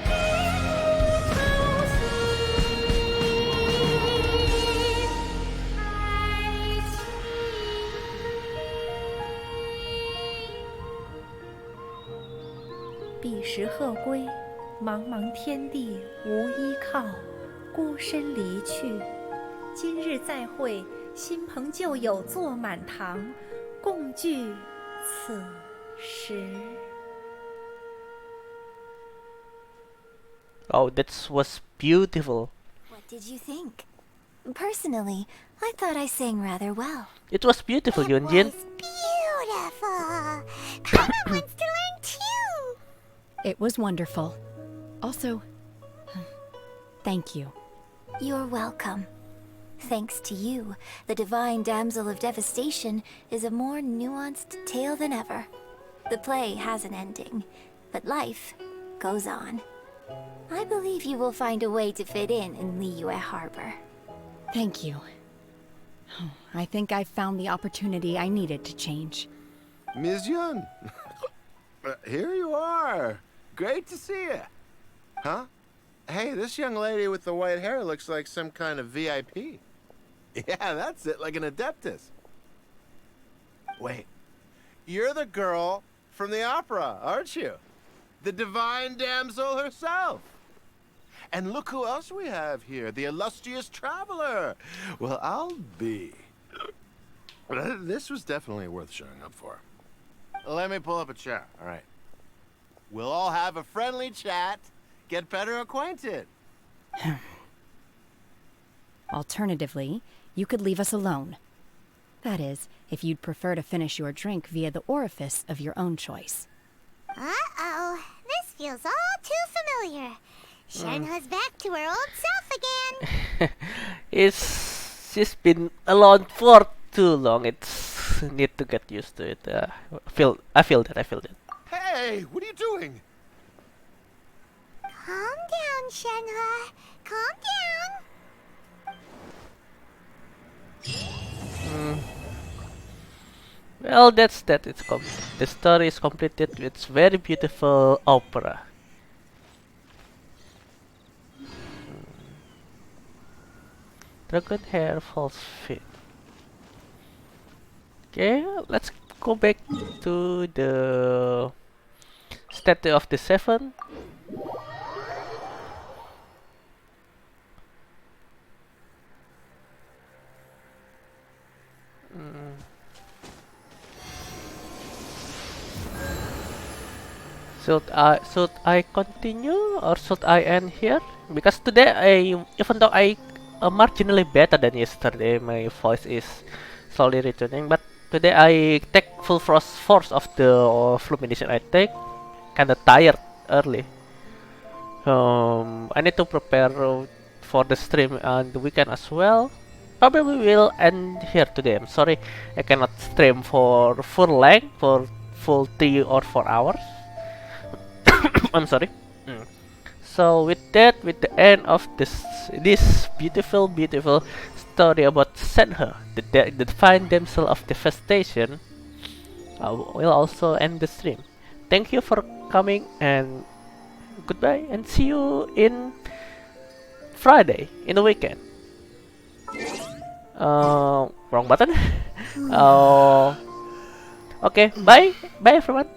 知无愁心。彼时鹤归，茫茫天地无依靠，孤身离去。今日再会，新朋旧友坐满堂，共聚此时。 Oh, that was beautiful. What did you think? Personally, I thought I sang rather well. It was beautiful, Yunjin. Beautiful. Papa wants to learn too. It was wonderful. Also, thank you. You're welcome. Thanks to you, the Divine Damsel of Devastation is a more nuanced tale than ever. The play has an ending, but life goes on. I believe you will find a way to fit in Liyue Harbor. Thank you. I think I've found the opportunity I needed to change. Ms. Yun, here you are. Great to see you. Huh? Hey, this young lady with the white hair looks like some kind of VIP. Yeah, that's it, like an Adeptus. Wait, you're the girl from the opera, aren't you? The divine damsel herself. And look who else we have here, the illustrious traveler. Well, I'll be. This was definitely worth showing up for. Let me pull up a chair, all right? We'll all have a friendly chat, get better acquainted. Alternatively, you could leave us alone. That is, if you'd prefer to finish your drink via the orifice of your own choice. Uh-oh, this feels all too familiar. Shenhe's back to her old self again. She's been alone for too long. It's need to get used to it. I feel that. Hey, what are you doing? Calm down, Shenhe. Calm down. Well, that's that. The story is completed. It's very beautiful opera. Dragon hair, false feet. Okay, let's go back to the statue of the seven. Should I continue or should I end here? Because today even though I marginally better than yesterday, my voice is slowly returning. But today I take full force of the fulmination. I take kinda tired early. I need to prepare for the stream on the weekend as well. Probably will end here today. I'm sorry I cannot stream for full length for full 3 or 4 hours. I'm sorry. So with that, with the end of this beautiful story about Senhe, the divine damsel of devastation, I will also end the stream. Thank you for coming and goodbye, and see you in Friday in the weekend. Wrong button. Okay, bye everyone.